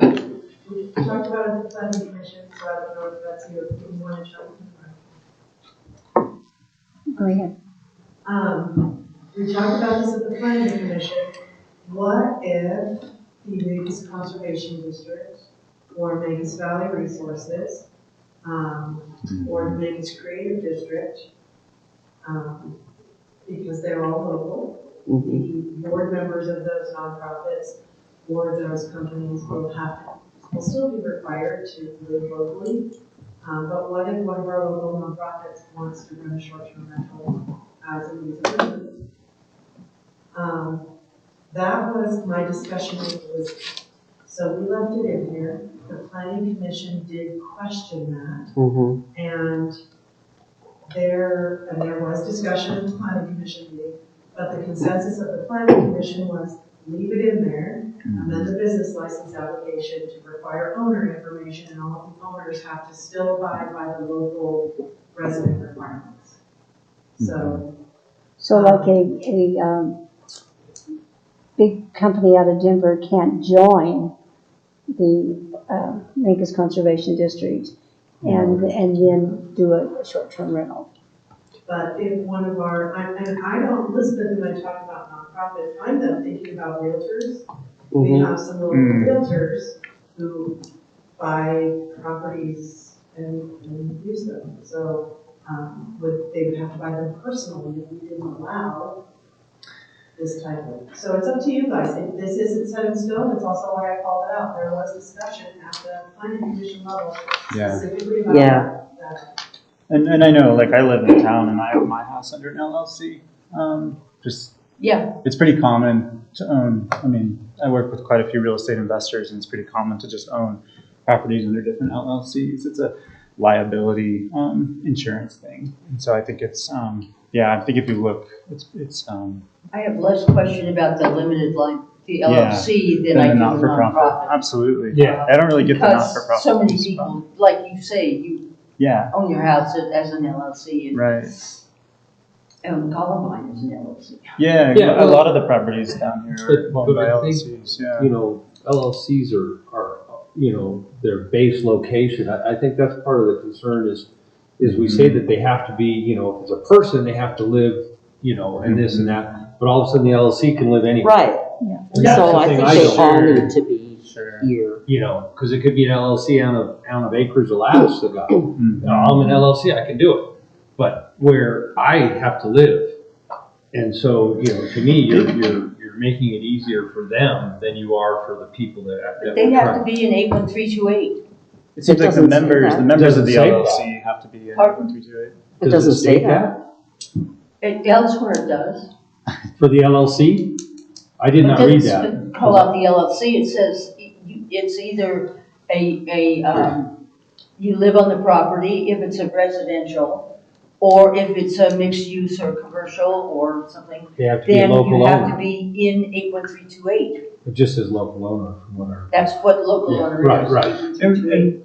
E: we talked about it at the planning commission, so I don't know if that's you want to jump in.
C: Go ahead.
E: We talked about this at the planning commission. What if the Mancos Conservation District or Mancos Valley Resources or the Mancos Creative District, because they're all local, the board members of those nonprofits or those companies will still be required to live locally. But what if one of our local nonprofits wants to run a short-term rental as a means of business? That was my discussion with Elizabeth. So we left it in here. The planning commission did question that. And there was discussion in the planning commission meeting, but the consensus of the planning commission was leave it in there, amend the business license application to require owner information, and all the owners have to still abide by the local resident requirements. So
C: like a big company out of Denver can't join the Mancos Conservation District and then do a short-term rental.
E: but if one of our, and I don't, Elizabeth and I talk about nonprofits, I'm then thinking about realtors. We have some local realtors who buy properties and use them. So they would have to buy them personally if we didn't allow this type of. So it's up to you guys. If this isn't set in stone, it's also why I called it out. There was discussion at the planning commission level specifically about that.
L: And I know, like, I live in town and I own my house under an LLC. It's pretty common to own. I mean, I work with quite a few real estate investors, and it's pretty common to just own properties under different LLCs. It's a liability insurance thing, and so I think it's I think if you look, it's.
G: I have less question about the limited the LLC than I do the nonprofit.
L: Absolutely. Yeah, I don't really get the not-for-profit.
G: Because so many people, like you say, you own your house as an LLC. And,
L: right.
G: And Columbine is an LLC.
L: Yeah, a lot of the properties down here are owned by LLCs.
F: You know, LLCs are you know, their base location. I think that's part of the concern is we say that they have to be, you know, if it's a person, they have to live, you know, and this and that. But all of a sudden the LLC can live anywhere.
B: Right. Yeah. So I think they all need to be here.
F: You know, because it could be an LLC out of acres of lattice that got. I'm an LLC, I can do it. But where I have to live, and so, you know, to me, you're making it easier for them than you are for the people that
G: they have to be in 81328.
L: It seems like the members of the LLC have to be in 81328.
B: It doesn't say that.
G: Elsewhere it does.
F: For the LLC? I did not read that.
G: Pull out the LLC, it says it's either you live on the property if it's a residential, or if it's a mixed use or commercial or something,
F: then you
G: have to be in 81328.
F: It just says local owner from what I.
G: That's what local owner is.
F: Right.
L: And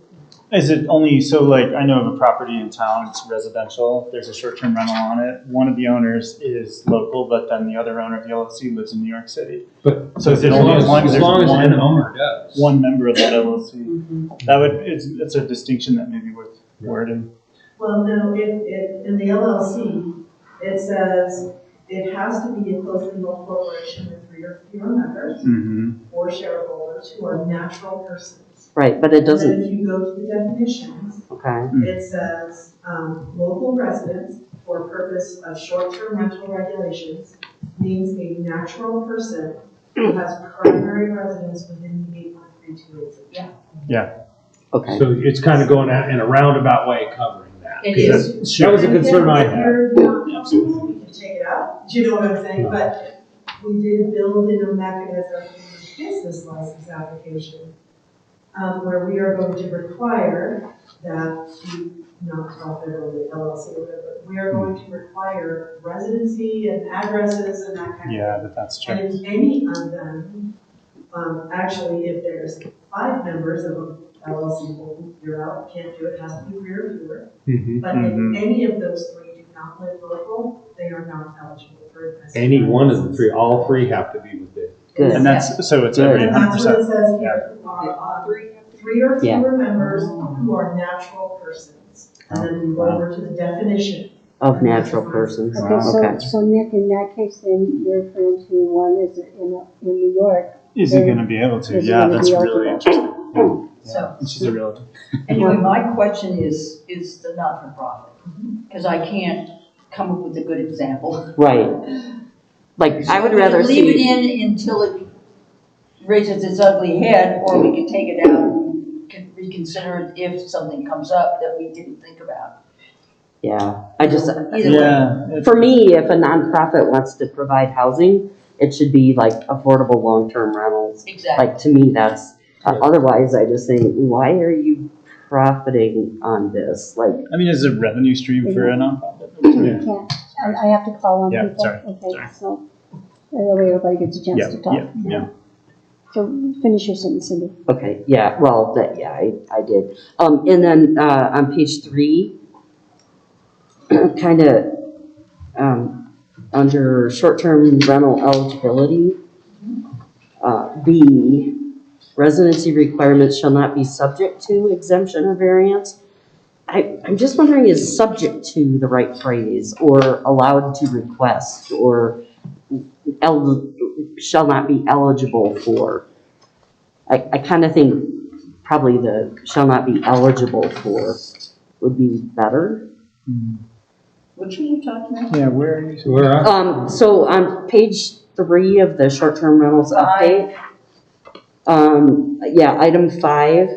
L: is it only, so like, I know of a property in town, it's residential, there's a short-term rental on it. One of the owners is local, but then the other owner of the LLC lives in New York City.
F: But
L: so is it only as long as
F: an owner does.
L: One member of that LLC? That would, it's a distinction that may be worth worded.
E: Well, no, in the LLC, it says it has to be a closely held corporation with 3 or fewer members
L: Mm-hmm.
E: or shareholders who are natural persons.
B: Right, but it
E: And then
B: doesn't,
E: if you go to the definitions,
B: okay,
E: it says, local residents for purpose of short-term rental regulations means a natural person who has primary residence within the 8.32 acres.
B: okay.
F: So it's kind of going out in a roundabout way covering that.
G: It
F: 'Cause
G: is.
F: That was a concern I
E: If
F: had.
E: you're not comfortable, you can take it out, do you know what I'm saying? But we did build in a mechanism in the business license application, where we are going to require that the nonprofit or the LLC or whatever, we are going to require residency and addresses and that kind of thing.
L: Yeah, that's true.
E: And if any of them, actually, if there's 5 members of an LLC, well, you're out, can't do it, has to be 3 or fewer.
F: Mhm.
E: But if any of those 3 do not live local, they are not eligible for it.
F: Any one of the 3, all 3 have to be within.
B: Good.
L: And that's, so it's every
E: And that's what
L: 100%.
E: it says here, three or
B: Yeah.
E: fewer members who are natural persons. And then we go over to the definition.
B: Of natural persons,
C: Okay, so,
B: okay.
C: so Nick, in that case, then you're referring to one is in New York.
L: Is he going to be able to?
C: Is he
L: Yeah,
C: gonna
L: that's
C: be
L: really
C: eligible?
L: interesting.
G: So,
L: And she's a realtor.
G: anyway, my question is the not-for-profit, because I can't come up with a good example.
B: Right. Like, I would
G: We
B: rather
G: can leave it
B: see,
G: in until it raises its ugly head, or we can take it out and reconsider it if something comes up that we didn't think about.
B: yeah, I just,
G: Either way.
L: Yeah.
B: for me, if a nonprofit wants to provide housing, it should be like affordable long-term rentals.
G: Exactly.
B: Like, to me, that's, otherwise I just think, why are you profiting on this? Like,
L: I mean, is it a revenue stream for a nonprofit?
C: You can't, I have to call on
L: Yeah,
C: people.
L: sorry,
C: Okay,
L: sorry.
C: so, that way everybody gets a chance
L: Yeah,
C: to talk.
L: yeah.
C: So finish your sentence, Cindy.
B: okay, yeah, well, that, yeah, I did. And then, on page 3, kind of, under short-term rental eligibility, B, residency requirements shall not be subject to exemption or variance. I'm just wondering, is subject to the right phrase, or allowed to request, or shall not be eligible for? I kind of think probably the shall not be eligible for would be better.
G: Which are you talking about?
L: Yeah, where are you?
F: Where at?
B: So on page 3 of the short-term rentals update, yeah, item 5,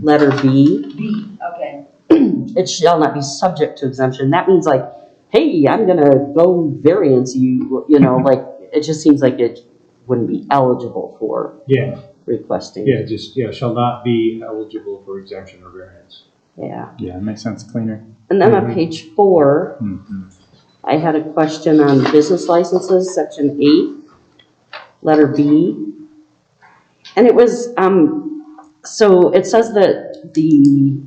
B: letter B,
G: B, okay.
B: it shall not be subject to exemption. That means like, hey, I'm gonna go variance you know, like, it just seems like it wouldn't be eligible for
F: Yeah,
B: requesting.
F: yeah, just, yeah, shall not be eligible for exemption or variance.
B: Yeah.
L: Yeah, it makes sense, cleaner.
B: And then on page 4,
L: Mm-hmm.
B: I had a question on business licenses, section 8, letter B. And it was, so it says that the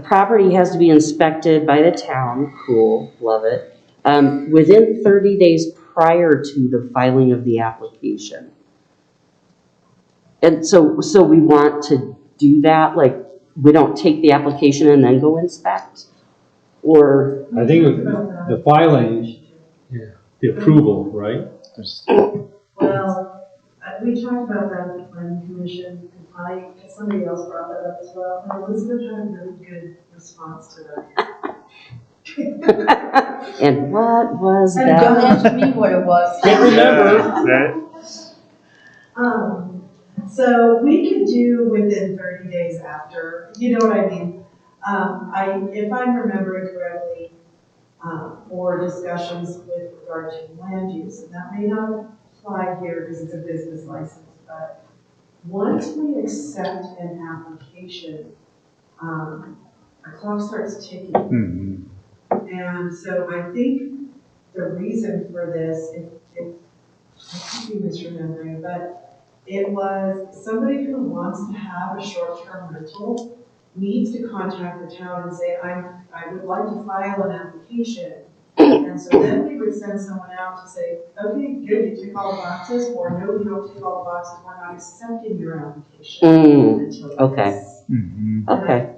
B: property has to be inspected by the town, cool, love it, within 30 days prior to the filing of the application. And so we want to do that, like, we don't take the application and then go inspect? Or,
F: I think the filing, yeah, the approval, right?
E: Well, we talked about that at the planning commission, and somebody else brought that up as well, and Elizabeth had a really good response to that.
B: and what was
G: And don't
B: that?
G: ask me what it was.
F: Can't remember.
E: So we could do within 30 days after, you know what I mean? If I'm remembering correctly, for discussions with regard to land use, and that may not apply here because it's a business license, but once we accept an application, a clock starts ticking.
L: Mm-hmm.
E: And so I think the reason for this, if I could be misremembering, but it was somebody who wants to have a short-term rental needs to contact the town and say, I would like to file an application. And so then we would send someone out to say, okay, good, you tick all the boxes, or no, you don't tick all the boxes, we're not accepting your application. until
B: Okay.
E: this.
L: Mm-hmm.
B: Okay.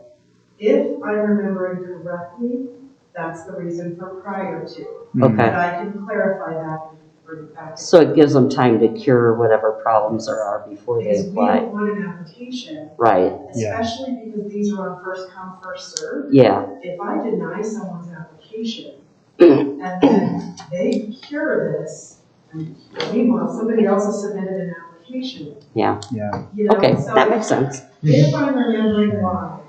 E: If I'm remembering correctly, that's the reason for prior to.
B: Okay.
E: But I can clarify that and bring it back.
B: So it gives them time to cure whatever problems there are before they
E: Because we
B: apply.
E: don't want an application,
B: Right,
E: especially because these are on first come, first serve.
B: yeah,
E: If I deny someone's application and then they cure this, and meanwhile, somebody else has submitted an application.
B: Yeah.
E: You know,
B: Okay,
E: so
B: that makes sense.
E: if I'm remembering why,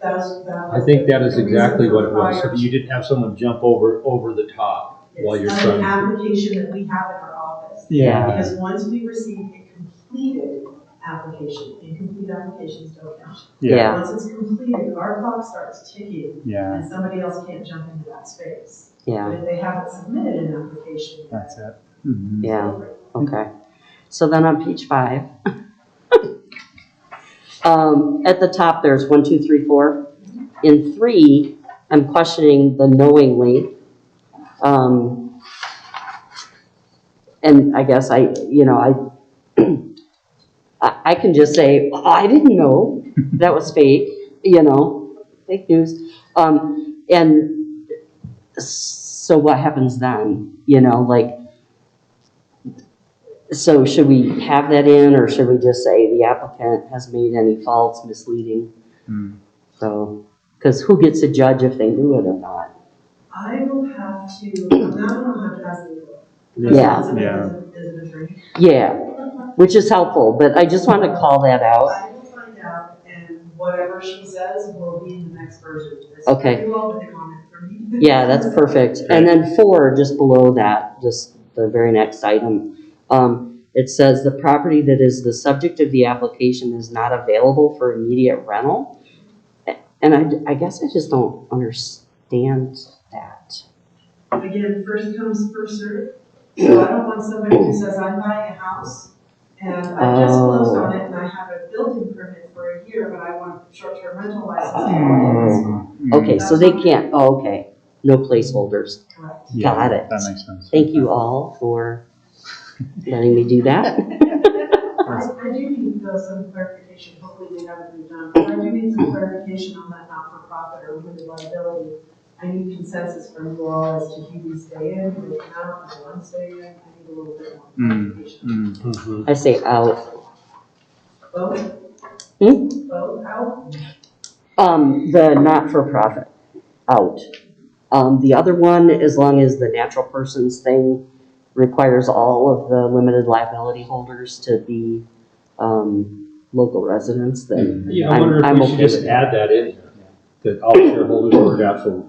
E: that was
F: I think that is
E: the reason
F: exactly
E: for
F: what it was, so
E: prior
F: that you didn't have someone jump over the top while you're
E: It's
F: trying
E: an
F: to.
E: application that we have in our office.
B: Yeah.
E: Because once we receive a completed application, incomplete applications don't count.
B: Yeah.
E: Once it's completed, our clock starts ticking.
L: Yeah.
E: And somebody else can't jump into that space.
B: Yeah.
E: But if they haven't submitted an application.
L: That's it. Mm-hmm.
B: Yeah, okay. So then on page 5, at the top, there's 1, 2, 3, 4. In 3, I'm questioning the knowingly. And I guess I can just say, oh, I didn't know that was fake, fake news. And so what happens then? So should we have that in, or should we just say the applicant has made any false, misleading? So, because who gets to judge if they knew it or not?
E: I will have to, now I'll have to ask legal.
B: Yeah.
E: As an attorney.
B: Yeah, which is helpful, but I just want to call that out.
E: I will find out, and whatever she says will be in the next version.
B: Okay.
E: Very well been a comment for me.
B: Yeah, that's perfect. And then 4, just below that, just the very next item, it says the property that is the subject of the application is not available for immediate rental. And I guess I just don't understand that.
E: Again, first comes, first served. So I don't want somebody who says, I'm buying a house, and I just closed on it, and I have a building permit for a year, but I want a short-term rental license.
B: Okay, so they can't, okay, no placeholders.
E: Correct.
L: Yeah,
B: Got it.
L: that makes sense.
B: Thank you all for letting me do that.
E: I do need though some clarification, hopefully they haven't been done, but I do need some clarification on that not-for-profit or limited liability. I need consensus from you all as to who we stay in, who we come out, who one stay in. I need a little bit more clarification.
B: I say out.
E: Both?
B: Hmm?
E: Both out?
B: The not-for-profit, out. The other one, as long as the natural persons thing requires all of the limited liability holders to be, local residents, then
F: Yeah, I wonder if
B: I'm
F: we should
B: okay
F: just
B: with that.
F: add that in here, that all shareholders are natural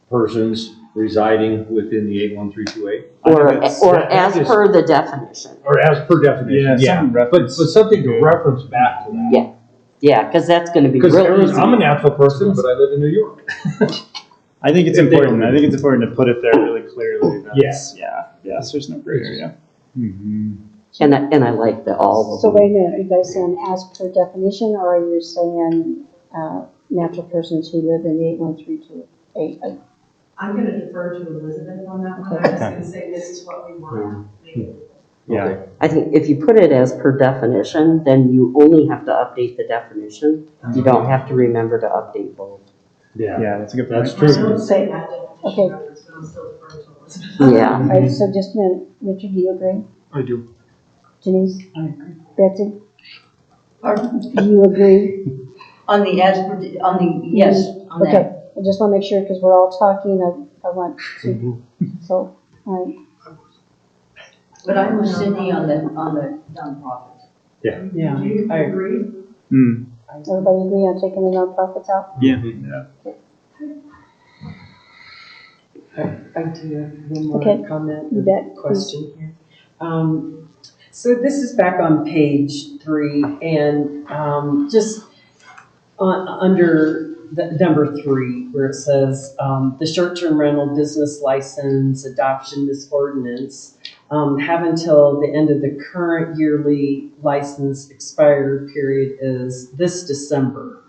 F: persons residing within the 81328.
B: Or as per the definition.
F: Or as per definition, yeah. But something to reference back to that.
B: Yeah, because that's gonna be
F: Because
B: real easy.
F: I'm a natural person, but I live in New York.
L: I think it's important. I think it's important to put it there really clearly.
F: Yes.
L: Yes, there's no gray area.
B: And I like the all of
C: So
B: them.
C: wait a minute, are you guys saying as per definition, or are you saying, natural persons who live in the 81328?
E: I'm gonna defer to Elizabeth on that one. I'm just gonna say this is what we want.
L: Yeah.
B: I think if you put it as per definition, then you only have to update the definition. You don't have to remember to update both.
L: Yeah, that's a good point.
F: That's true.
E: I would say that definition
C: Okay.
E: reference, but I'm still deferring to Elizabeth.
B: Yeah.
C: All right, so just a minute, Richard, do you agree?
A: I do.
C: Denise?
M: I agree.
C: Betsy?
G: Pardon?
C: Do you agree?
G: On the yes, on that.
C: Okay, I just want to make sure, because we're all talking, I want to, so, all right.
G: But I'm with Cindy on the nonprofit.
M: Yeah,
E: Do you
M: I
E: agree?
C: Everybody agree on taking the nonprofits out?
L: Yeah.
M: I do have one
C: Okay,
M: more comment,
C: you bet.
M: question here. So this is back on page 3, and just under the number 3, where it says the short-term rental business license adoption, this ordinance, have until the end of the current yearly license expired period is this December.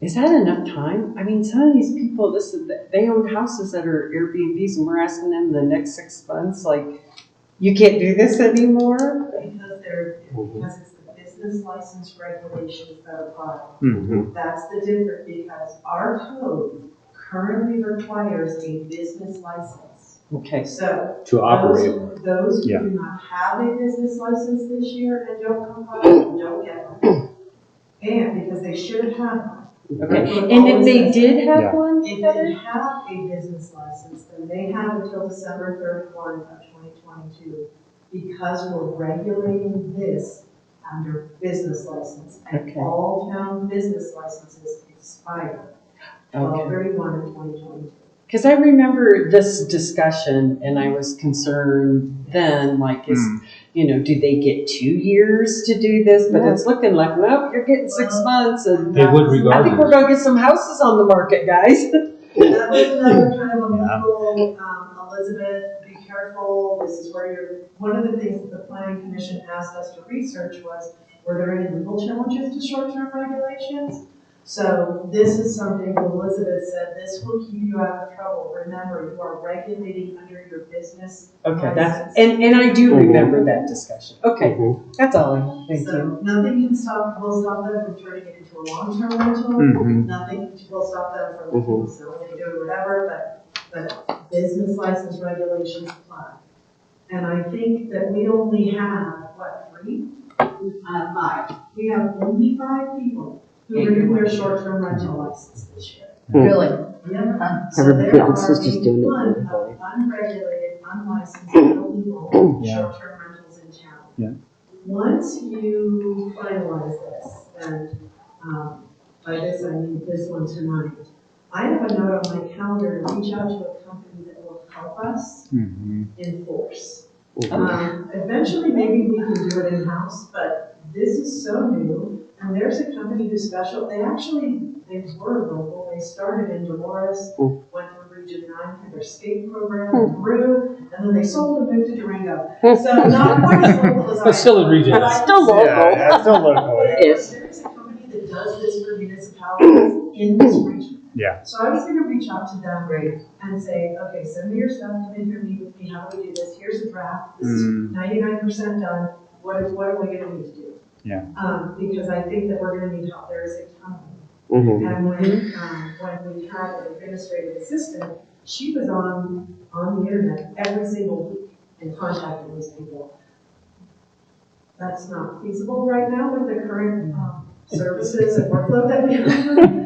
M: Is that enough time? I mean, some of these people, they own houses that are Airbnbs, and we're asking them the next 6 months, like, you can't do this anymore?
E: Because it's the business business license regulations that apply.
L: Mhm.
E: That's the difference, because our code currently requires a business license.
M: Okay.
E: So,
F: To operate.
E: those who
L: Yeah.
E: do not have a business license this year and don't comply, don't get one. And because they should have had one.
M: Okay.
E: That's what it
M: And if
E: always
M: they
E: says.
M: did have
L: Yeah.
M: one,
E: If
M: Heather?
E: they have a business license, then they have until December 31 of 2022, because we're regulating this under business license. And
M: Okay.
E: all town business licenses expire 12/31 of 2022.
M: Because I remember this discussion and I was concerned then, like, do they get 2 years to do this? But it's looking like, no, you're getting 6 months, and
F: They would
M: I think
F: regardless.
M: we're gonna get some houses on the market, guys.
E: That was another kind of a
L: Yeah.
E: legal, Elizabeth, be careful, this is where one of the things that the planning commission asked us to research was, were there any legal challenges to short-term regulations? So this is something Elizabeth said, this will keep you out of trouble. Remember, you are regulating under your business
M: Okay,
E: license.
M: and I do remember that discussion. Okay, that's all. Thank
E: So
M: you.
E: nothing will stop them from turning it into a long-term rental.
L: Mhm.
E: Nothing will stop them from selling it or whatever, but business license regulations apply. And I think that we only have, what, 3? 5. We have only 5 people who renew their short-term rental license this year.
G: Really?
E: Yeah. So
B: Everybody
E: there
B: else is
E: are
B: just
E: a
B: doing it
E: ton of
B: illegally.
E: unregulated, unlicensed, illegal
L: Yeah.
E: short-term rentals in town.
L: Yeah.
E: Once you finalize this, and by this I mean this one tonight, I have a note on my calendar to reach out to a company that will help us
L: Mhm.
E: enforce. Eventually, maybe we can do it in-house, but this is so new, and there's a company who's special, they were local, they started in Dolores, went through Region 9, had their skate program, and grew, and then they sold and moved to Durango. So not quite as local as I.
F: But still in Region 9.
B: Still local.
L: Yeah, still local.
E: But there is a company that does this for municipalities in this region.
L: Yeah.
E: So I was gonna reach out to them and say, okay, send me your stuff, come in here, meet with me, how do we do this? Here's a draft, this is 99% done, what are we gonna need to do?
L: Yeah.
E: Because I think that we're gonna need help, there is a ton of them. And when we had an administrative assistant, she was on the internet every single week and contacting these people. That's not feasible right now with the current services and workload that we have.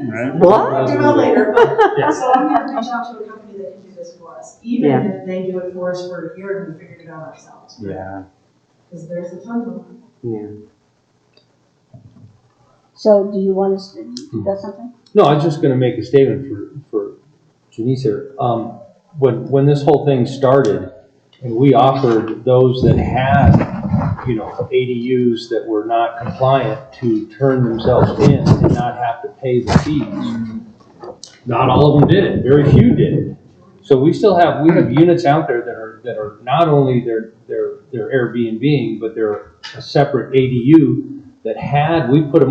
L: Right.
B: What?
E: I'll do that later, but, so I'm gonna reach out to a company that can do this for us, even
B: Yeah.
E: if they do it for us for a year and we figured it out ourselves.
L: Yeah.
E: Because there's a ton of them.
B: Yeah.
C: So do you want us to do something?
F: No, I was just gonna make a statement for Janice here. When this whole thing started, and we offered those that had, ADUs that were not compliant to turn themselves in and not have to pay the fees. Not all of them did it, very few did it. So we have units out there that are not only their Airbnb, but they're a separate ADU that we put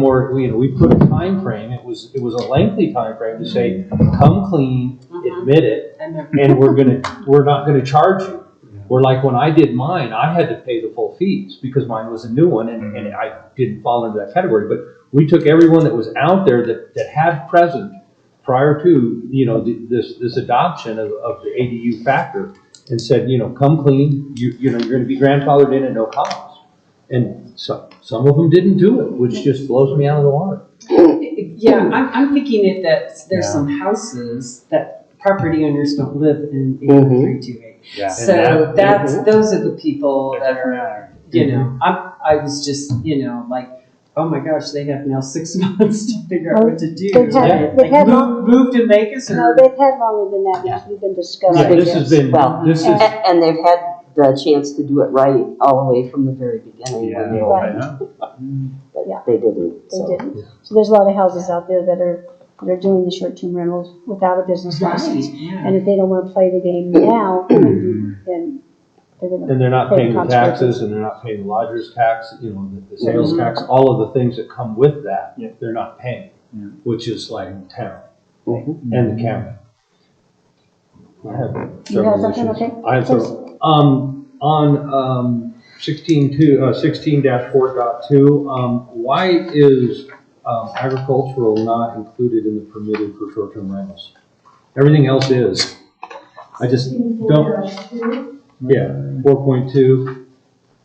F: a time frame. It was a lengthy time frame to say, come clean, admit it, and we're not gonna charge you. Where like when I did mine, I had to pay the full fees because mine was a new one and I didn't fall into that category. But we took everyone that was out there that had present prior to, this adoption of the ADU factor and said, come clean, you're gonna be grandfathered in at no cost. And so, some of them didn't do it, which just blows me out of the water.
M: Yeah, I'm thinking that there's some houses that property owners don't live in 328.
L: Yeah.
M: So those are the people that are,
L: Mhm.
M: I was just, like, oh my gosh, they have now 6 months to figure out what to do.
C: They've had
M: Like,
C: long-
M: move to Mancos
C: No,
M: or?
C: they've had longer than that because we've been discussing
F: Yeah, this has been,
B: Well,
F: this is,
B: And they've had the chance to do it right all the way from the very beginning.
L: Yeah.
B: when they
C: Right.
B: opened,
L: I know.
B: But
C: Yeah.
B: they didn't.
C: They
B: So.
C: didn't. So there's a lot of houses out there that are doing the short-term rentals without a business license. And if they don't want to play the game now, then they're gonna.
F: and they're not
C: pay
F: paying the
C: consequences.
F: taxes and they're not paying the lodger's tax, the sales tax, all of the things that come with that,
L: Yeah.
F: they're not paying,
L: Yeah.
F: which is like town
B: Mhm.
F: and the county. I have
C: You have
F: several
C: something,
F: issues.
C: okay?
F: I have
C: Please.
F: several. On 16-4.2, why is agricultural not included in the permitted for short-term rentals? Everything else is. I just don't,
E: 16.4-2.
F: yeah, 4.2.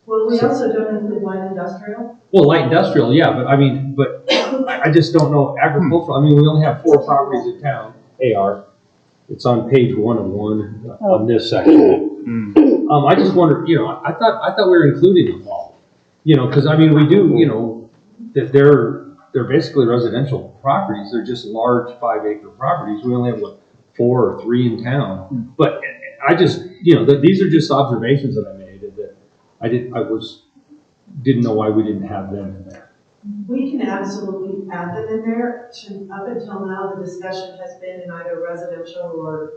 E: Well, we also don't include light industrial.
F: Well, light industrial, yeah, but I mean, but I just don't know agricultural. I mean, we only have 4 properties in town, AR. It's on page 1 of 1 on this section. I just wondered, I thought we were including them all. Because I mean, we do, that they're basically residential properties. They're just large 5-acre properties. We only have 4 or 3 in town. But I just, these are just observations that I made that I didn't know why we didn't have them in there.
E: We can absolutely add them in there. Up until now, the discussion has been in either residential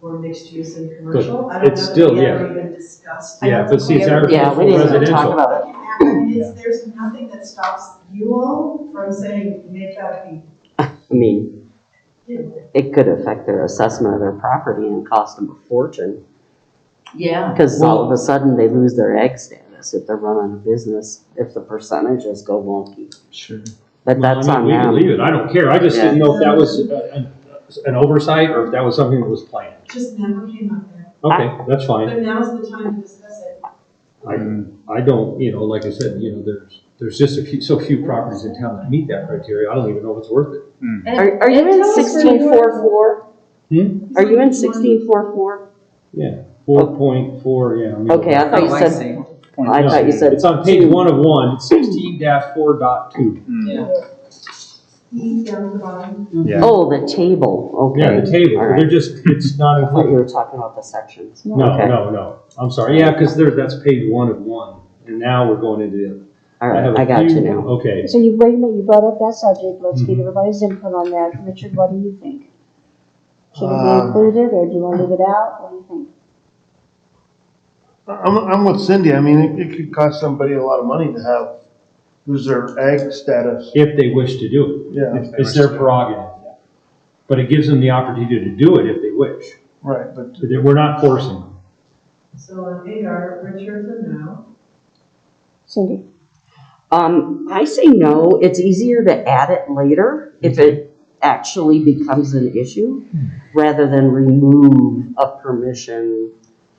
E: or mixed use and commercial. I don't
F: It's
E: know
F: still,
E: that we
F: yeah.
E: ever even discussed.
F: Yeah, but see, it's
B: Yeah, we
F: agricultural
B: didn't even talk
F: residential.
B: about it.
E: And there's nothing that stops you all from saying, make that be.
B: I mean, it could affect their assessment of their property and cost them a fortune.
G: Yeah.
B: Because all of a sudden they lose their ag status if they're running a business, if the percentages go wonky.
L: Sure.
B: But that's
F: I
B: on
F: mean, we can
B: them.
F: leave it. I don't care. I just didn't know if that was an oversight or if that was something that was planned.
E: Just never came up there.
F: Okay, that's fine.
E: But now's the time to discuss it.
F: I don't, like I said, there's just so few properties in town that meet that criteria. I don't even know if it's worth it.
B: Are you in 1644?
F: Hmm?
B: Are you in 1644?
F: Yeah, 4.4, yeah. let me go
B: Okay, I
F: back.
B: thought you
M: Oh, I
B: said,
M: see.
B: I thought you said.
F: It's on page
B: 2.
F: 1 of 1, it's 16-4.2.
M: Yeah.
E: E down at the bottom.
L: Yeah.
B: Oh, the table, okay.
F: Yeah, the table,
B: All right.
F: it's not
B: I thought you
F: included.
B: were talking about the sections.
F: No,
B: Okay.
F: no, I'm sorry, yeah, because that's page 1 of 1, and now we're going into the other.
B: All
F: have
B: right,
F: a
B: I got
F: few-
B: you now.
F: Okay,
C: So wait a minute, you brought up that subject, let's get
F: Mhm.
C: everybody's input on that. Richard, what do you think? Should it be
A: Um,
C: included, or do you want to leave it out? What do you think?
A: I'm with Cindy. I mean, it could cost somebody a lot of money to lose their ag status.
F: if they wish to do it.
A: Yeah,
F: It's their prerogative. But it gives them the opportunity to do it if they wish.
A: right, but
F: We're not forcing them.
E: So on AR, Richard's a no.
C: Cindy?
B: I say no, it's easier to add it later if it actually becomes an issue, rather than remove a permission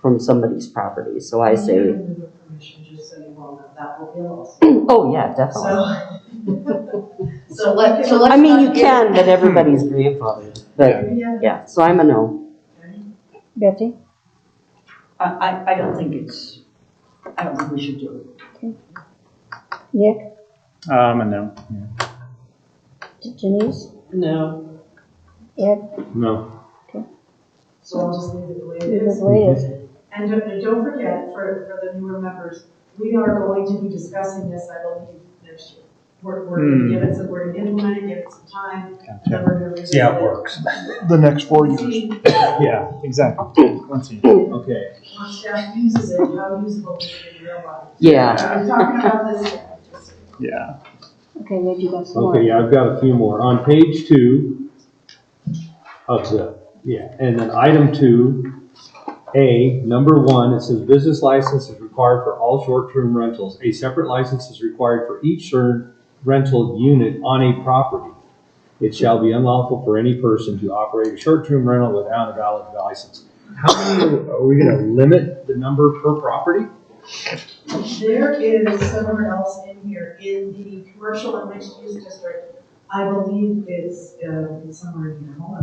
B: from somebody's property. So I
E: You
B: say,
E: can remove a permission, just so you all know, that will be a loss.
B: oh yeah, definitely.
E: So,
G: let's
B: I mean, you
G: not get-
B: can, but everybody's grandfathered. But
E: yeah.
B: yeah, so I'm a no.
C: Betty?
G: I don't think we should do it.
C: Nick?
L: A no.
C: Denise?
M: No.
C: Ed?
F: No.
E: So I'll just leave it the way it
C: Leave it
E: is.
C: the way it is.
E: And don't forget, for the newer members, we are going to be discussing this, I believe, next year. We're gonna give it some, we're gonna implement it, give it some time, then we're gonna revisit
F: See how it
E: it.
F: works.
A: the next 4 years.
E: See,
L: Yeah, exactly. Let's see.
F: Okay.
E: once staff uses it, how usable is it in real life?
B: Yeah.
E: We're talking about this.
L: Yeah.
C: Okay, Nick, you got some more.
F: Okay, yeah, I've got a few more. On page 2 of and then item 2, number 1, it says business license is required for all short-term rentals. A separate license is required for each rental unit on a property. It shall be unlawful for any person to operate a short-term rental without a valid license. How many, are we gonna limit the number per property?
E: There is somewhere else in here, in the commercial and mixed use district, I believe it's somewhere in here, hold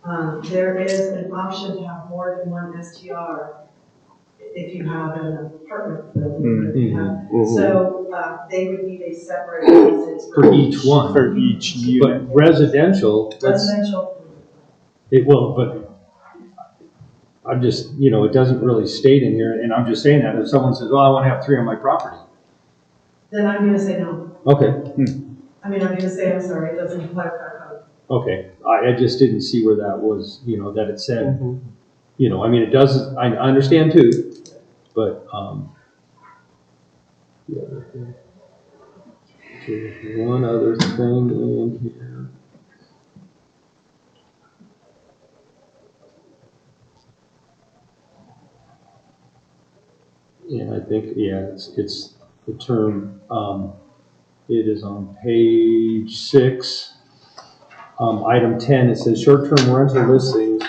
E: on. There is an option to have more than one STR if you have an apartment building. If you have- So, they would need a separate license
F: For each one.
L: For each unit.
F: But residential,
E: residential.
F: but I'm just, it doesn't really state in here, and I'm just saying that if someone says, well, I want to have 3 on my property.
E: Then I'm gonna say no.
F: Okay,
E: I mean, I'm gonna say, I'm sorry, it doesn't comply with our code.
F: okay. I just didn't see where that was, that it said, I mean, it doesn't, I understand too, but, the other thing. There's one other thing in here. Yeah, I think think, yeah, it's the term, it is on page 6, item 10, it says short-term rental listings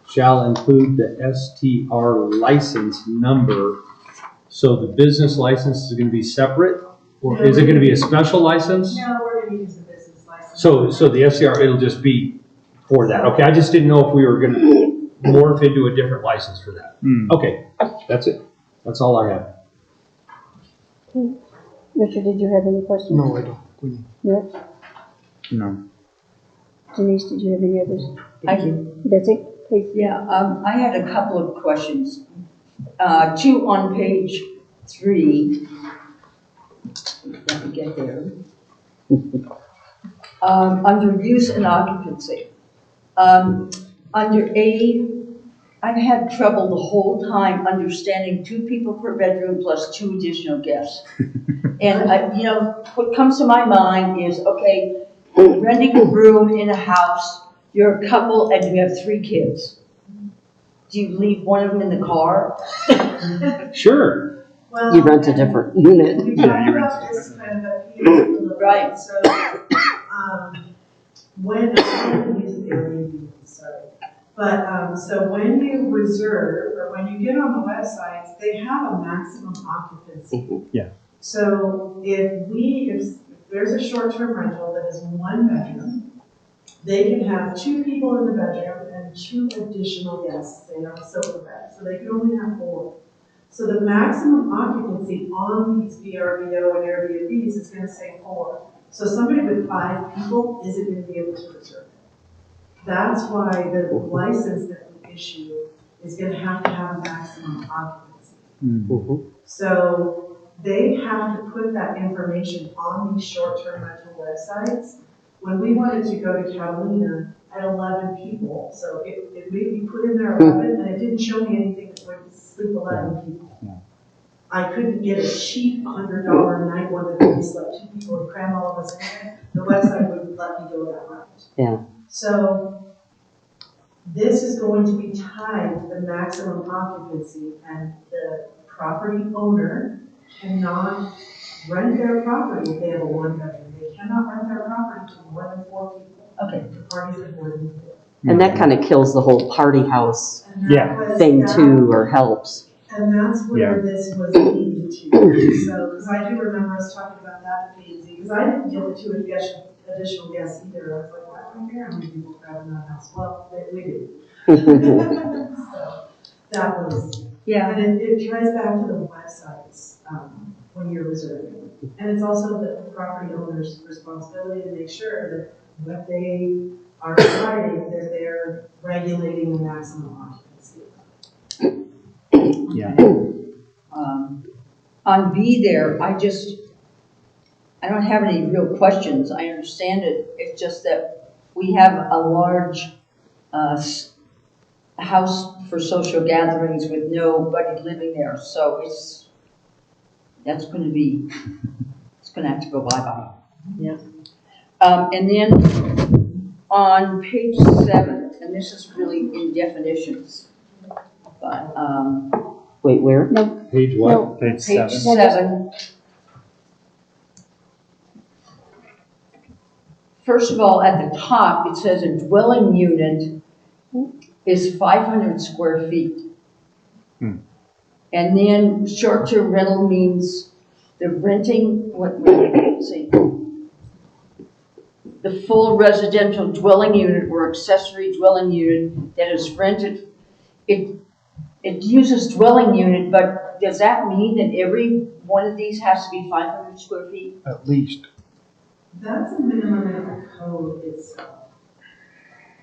F: shall include the STR license number. So the business license is gonna be separate, or is it gonna be a special license?
E: No, we're gonna use the business license.
F: So the SCR, it'll just be for that. Okay, I just didn't know if we were gonna morph into a different license for that. Okay, that's it. That's all I have.
C: Richard, did you have any questions?
A: No, I don't.
C: Rich?
L: No.
C: Denise, did you have any others?
G: I do.
C: Betsy, please.
G: Yeah, I had a couple of questions. 2 on page 3. Let me get there. Under use and occupancy. Under A, I've had trouble the whole time understanding 2 people per bedroom plus 2 additional guests. And, you know, what comes to my mind is, okay, you're renting a room in a house, you're a couple and you have 3 kids. Do you leave one of them in the car?
F: Sure.
E: Well,
B: You rent a different unit.
E: We
L: Yeah,
E: talked
L: you rent
E: about
L: a
E: this kind of a few.
G: Right.
E: So, when, I don't use the Airbnb, sorry. But, so when you reserve, or when you get on the websites, they have a maximum occupancy.
L: Yeah.
E: So if there's a short-term rental that is 1 bedroom, they can have 2 people in the bedroom and 2 additional guests, they have a sofa bed, so they can only have 4. So the maximum occupancy on these VRBO and Airbnbs is gonna say 4. So somebody with 5 people isn't gonna be able to reserve it. That's why the license that we issue is gonna have to have a maximum occupancy. So they have to put that information on these short-term rental websites. When we wanted to go to Catalina at 11 people, so it made me put in there 11, and it didn't show me anything that would sleep 11 people. I couldn't get a cheap $100 a night one that would just let 2 people and cram all of us in there. The website wouldn't let me go that route.
B: Yeah.
E: So this is going to be tied to the maximum occupancy, and the property owner cannot rent their property if they have a 1-bedroom. They cannot rent their property to more than 4 people.
G: Okay.
E: The parties have more than 4.
B: And that kind of kills the whole party house
E: And that was-
B: thing
E: that-
B: too, or helps.
E: And that's where this was leading to. So, because I do remember us talking about that at P&Z, because I didn't get the 2 additional guests either. I was like, why don't care how many people crowd in that house? Well, we do. So that was,
G: Yeah.
E: and it ties back to the websites when you're reserving. And it's also the property owner's responsibility to make sure that what they are providing, that they're regulating the maximum occupancy.
L: Yeah.
G: On B there, I don't have any real questions. I understand it. It's just that we have a large house for social gatherings with nobody living there. So it's going to have to go bye-bye.
B: Yeah.
G: And then on page 7, and this is really in definitions, but
B: Wait, where?
F: Page what?
L: Page
G: page
L: 7.
G: 7. First of all, at the top, it says a dwelling unit is 500 square feet. And then short-term rental means the renting, let's see. The full residential dwelling unit or accessory dwelling unit that is rented. It uses dwelling unit, but does that mean that every one of these has to be 500 square feet?
A: At least.
E: That's a minimum in the code itself.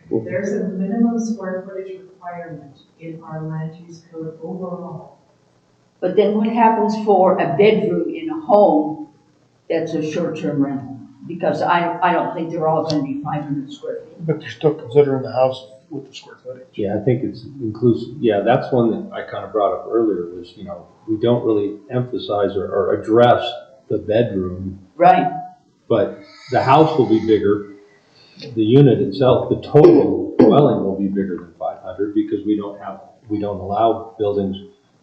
E: There's a minimum square footage requirement in our land use code overall.
G: But then what happens for a bedroom in a home that's a short-term rental? Because I don't think they're all going to be 500 square feet.
A: But you're still considering the house with the square footage.
F: Yeah, I think it's inclusive. Yeah, that's one that I kind of brought up earlier was, we don't really emphasize or address the bedroom.
G: Right.
F: But the house will be bigger. The unit itself, the total dwelling will be bigger than 500 because we don't allow buildings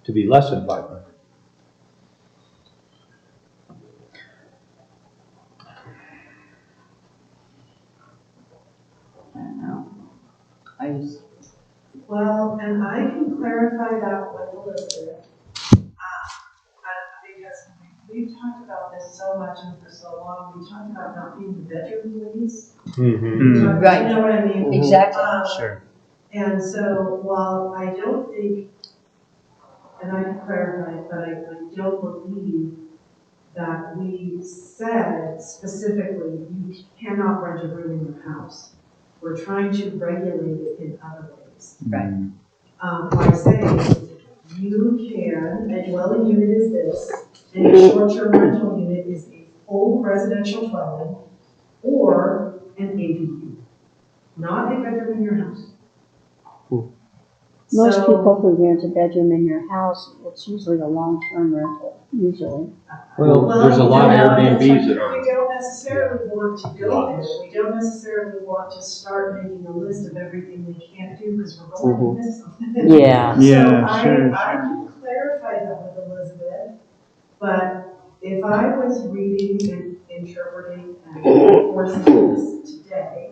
F: to be less than 500.
M: use.
E: Well, and I can clarify that with Elizabeth. Because we've talked about this so much and for so long, we talked about not being the bedroom police.
F: Mm-hmm.
G: Right.
E: You know what I mean?
G: Exactly.
L: Sure.
E: And so while I don't think, and I can clarify, but I don't believe that we said specifically, you cannot rent a room in your house. We're trying to regulate it in other ways.
G: Right.
E: By saying, you can, a dwelling unit is this, and a short-term rental unit is a full residential dwelling or an ADU, not a bedroom in your house.
C: Most
E: So-
C: people who rent a bedroom in your house, it's usually a long-term rental, usually.
F: Well, there's a lot of Airbnbs that are.
E: We don't necessarily want to go there. We don't necessarily want to start making a list of everything we can't do because we're going to miss something.
B: Yeah.
L: Yeah,
E: So
L: sure,
E: I can clarify that with Elizabeth, but if I was reading and interpreting and enforcing this today,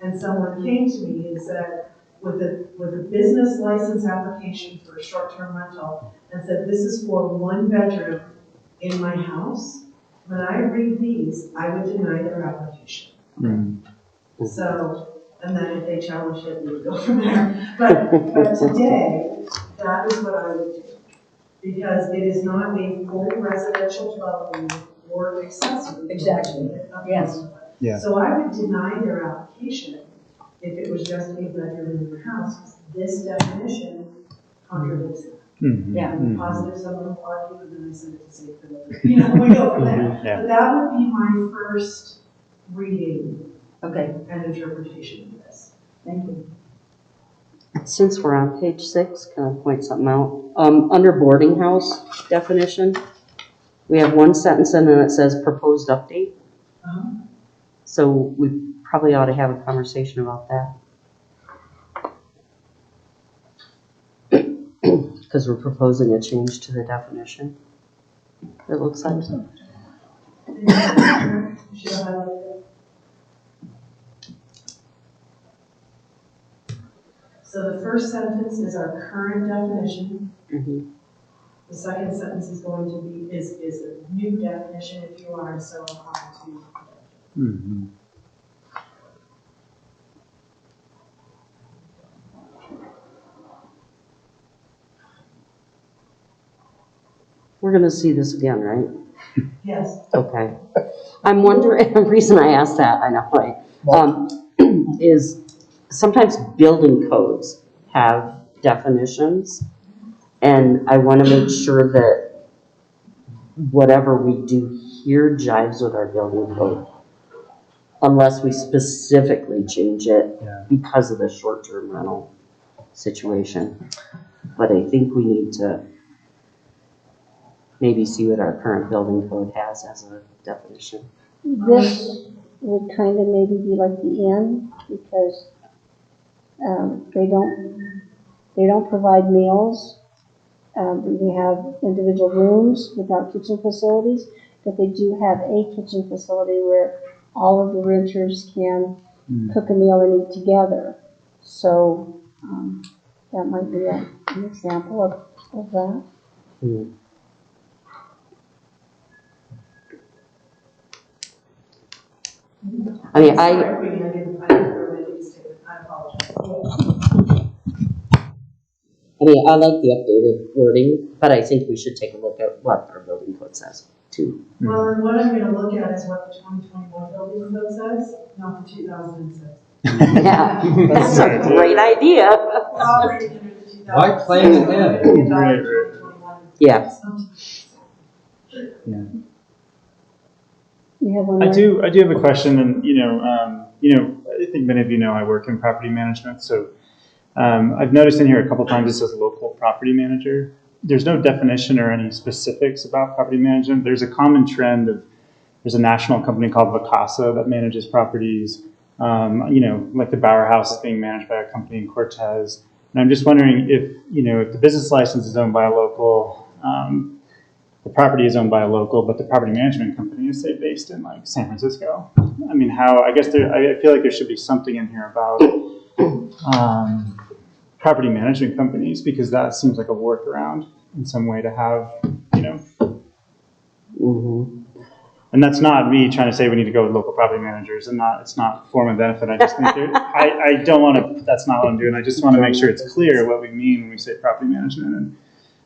E: and someone came to me and said, with a business license application for a short-term rental, and said, this is for one bedroom in my house, when I read these, I would deny their application. So, and then if they challenge it, we would go from there. But today, that is what I would do. Because it is not a full residential dwelling or accessory.
G: Exactly. Yes.
L: Yeah.
E: So I would deny their application if it was just a bedroom in your house, because this definition contradicts it.
G: Yeah.
E: I'm positive someone will argue, and then I send it to say, you know, we go from there.
L: Yeah.
E: But that would be my first reading
G: Okay,
E: and interpretation of this.
G: thank you.
B: Since we're on page 6, can I point something out? Under boarding house definition, we have one sentence in and it says proposed update. So we probably ought to have a conversation about that. Because we're proposing a change to the definition. It looks like.
E: So the first sentence is our current definition.
B: Mhm.
E: The second sentence is going to be, is a new definition if you are, so on to.
L: Mm-hmm.
B: We're going to see this again, right?
E: Yes.
B: Okay. I'm wondering, the reason I asked that, I know, right, is sometimes building codes have definitions, and I want to make sure that whatever we do here jives with our building code, unless we specifically change it because of the short-term rental situation. But I think we need to maybe see what our current building code has as a definition.
C: This would kind of maybe be like the inn, because they don't provide meals. They have individual rooms without kitchen facilities, but they do have a kitchen facility where all of the renters can cook a meal and eat together. So that might be an example of that.
B: I mean,
E: Sorry, I didn't hear my statement. I apologize.
B: I like the updated wording, but I think we should take a look at what our building code says too.
E: Well, and what I'm gonna look at is what the 2021 building code says, not the 2006.
B: Yeah, that's a great idea.
E: We're operating under the 2006.
F: Why plan ahead?
L: Right.
B: Yeah.
L: Yeah.
C: You have one
L: I
C: more?
L: do have a question, and I think many of you know I work in property management, so I've noticed in here a couple times it says local property manager. There's no definition or any specifics about property management. There's a common trend of, there's a national company called Vacasa that manages properties. Like the Bauer House is being managed by a company in Cortez. And I'm just wondering if the business license is owned by a local, the property is owned by a local, but the property management company is, say, based in like San Francisco. I mean, I feel like there should be something in here about property management companies, because that seems like a workaround in some way to have, you know.
B: Mm-hmm.
L: And that's not me trying to say we need to go with local property managers, and it's not form of benefit. I just think I don't want to, that's not what I'm doing. I just want to make sure it's clear what we mean when we say property management. And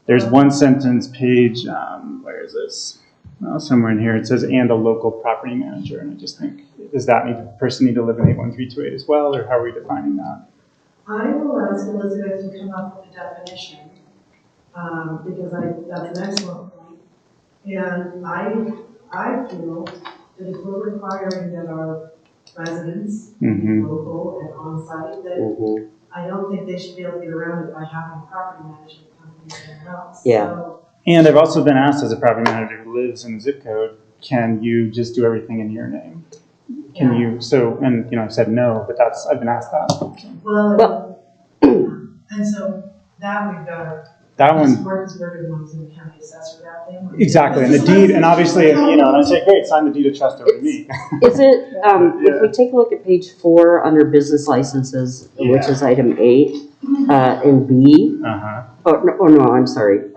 L: there's one sentence, page, where is this? Well, somewhere in here, it says, and a local property manager. And I just think, does that person need to live in 81328 as well, or how are we defining that?
E: I will ask Elizabeth to come up with a definition, because that's an excellent point. And I feel that if we're requiring that our residents be local and on-site, that I don't think they should be able to get around it by having a property management company somewhere else.
B: Yeah.
E: So,
L: And I've also been asked as a property manager who lives in the zip code, can you just do everything in your name? Can you, and I've said no, but I've been asked that.
E: well, and so that we've got.
L: That one.
E: Martinsburg ones in the county assessor, that thing.
L: Exactly, and the deed, and obviously, and I say, great, sign the deed of trust over to me.
B: Is it, if we take a look at page 4 under business licenses, which is item 8, and B, no, I'm sorry,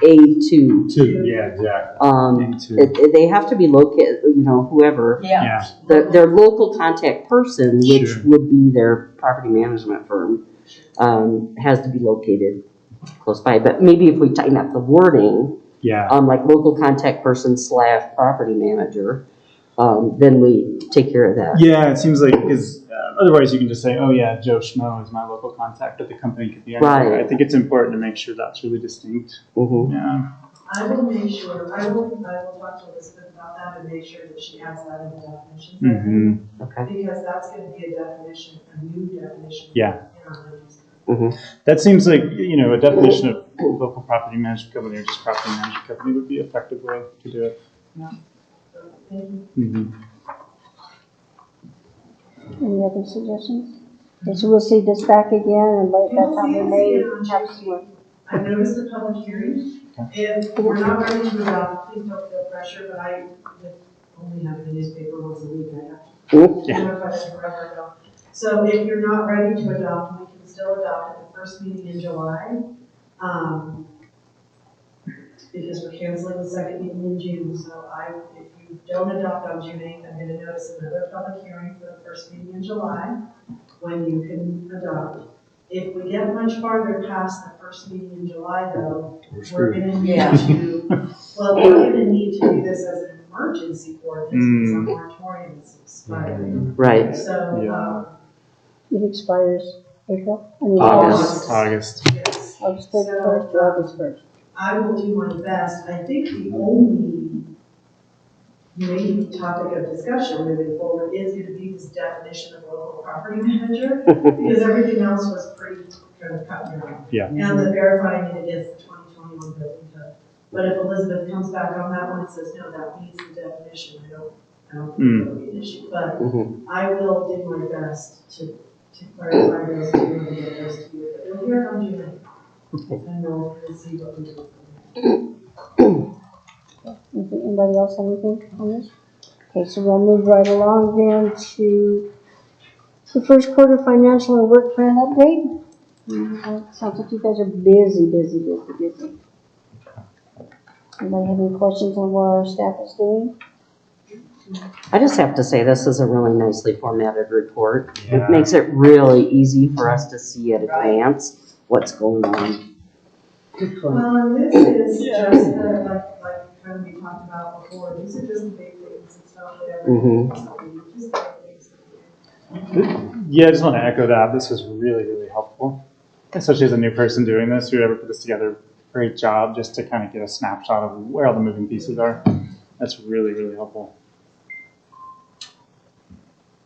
B: A2.
F: Yeah, exactly.
B: They have to be located, whoever.
G: Yeah.
B: Their local contact person, which would be their property management firm, has to be located close by. But maybe if we tighten up the wording, like local contact person / property manager, then we take care of that.
L: Yeah, it seems like, because otherwise you can just say, oh yeah, Joe Schmo is my local contact, but the company could be anywhere.
B: Right.
L: I think it's important to make sure that's really distinct. Yeah.
E: I will make sure, I will talk to Elizabeth about that and make sure that she adds that in the definitions.
B: Okay.
E: Because that's going to be a definition, a new definition.
L: Yeah.
E: In our land use.
L: That seems like, a definition of local property management company or just property management company would be an effective way to do it. Yeah.
E: So, thank you.
C: Any other suggestions? Okay, so we'll see this back again, and by that time we may have some more.
E: I noticed the public hearing. If we're not ready to adopt, please don't feel pressure, but I only have the newspaper once a week. I have to notify them forever ago. So if you're not ready to adopt, we can still adopt at the first meeting in July. Because we're canceling the second meeting in June. So if you don't adopt on June 8th, I'm going to notice another public hearing for the first meeting in July when you can adopt. If we get much farther past the first meeting in July, though, we're going to need to do this as an emergency ordinance because the moratorium is expiring.
B: Right.
E: So,
C: It expires April?
L: August.
E: Yes.
C: August 31st to August 1st.
E: I will do my best. I think the only main topic of discussion moving forward is going to be this definition of local property manager, because everything else was pretty kind of cut and dry.
L: Yeah.
E: And the verifying it against the 2021 building code. But if Elizabeth comes back on that one and says, no, that meets the definition, I don't think that'll be an issue. But I will do my best to clarify those two and get those to you. But you'll hear from June. And we'll see what we do from there.
C: Anybody else have anything on this? Okay, so we'll move right along then to the first quarter financial and work plan update. Sounds like you guys are busy. Anybody have any questions on what our staff is doing?
B: I just have to say, this is a really nicely formatted report. It makes it really easy for us to see at a glance what's going on.
E: Well, and this is just like kind of we talked about before, these are just the big things and stuff, whatever. Just big things.
L: Yeah, I just want to echo that. This was really, really helpful. Especially as a new person doing this, whoever put this together, great job just to kind of get a snapshot of where all the moving pieces are. That's really, really helpful.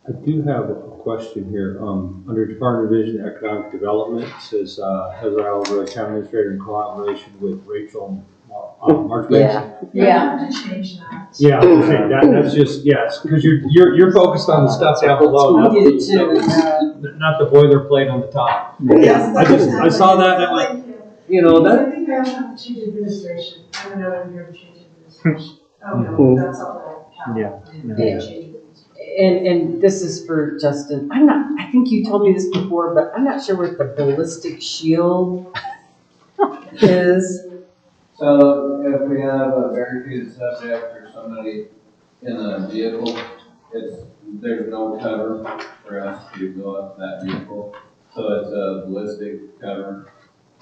F: I do have a question here. Under Department of Vision Economic Development, it says, has our town administrator in collaboration with Rachel Marchbanks.
E: Yeah. I have to change that.
F: Yeah, okay, that's just, yes, because you're focused on the stuff down below, not the boilerplate on the top.
E: Yes,
F: I saw that and I went,
E: I think I have to change administration. I have another year to change administration. Oh, no, that's all right.
L: Yeah.
E: Change administration.
M: and this is for Justin, I think you told me this before, but I'm not sure what the ballistic shield is.
J: So if we have a barricaded subject or somebody in a vehicle, there's no cover for us to go up that vehicle. So it's a ballistic cover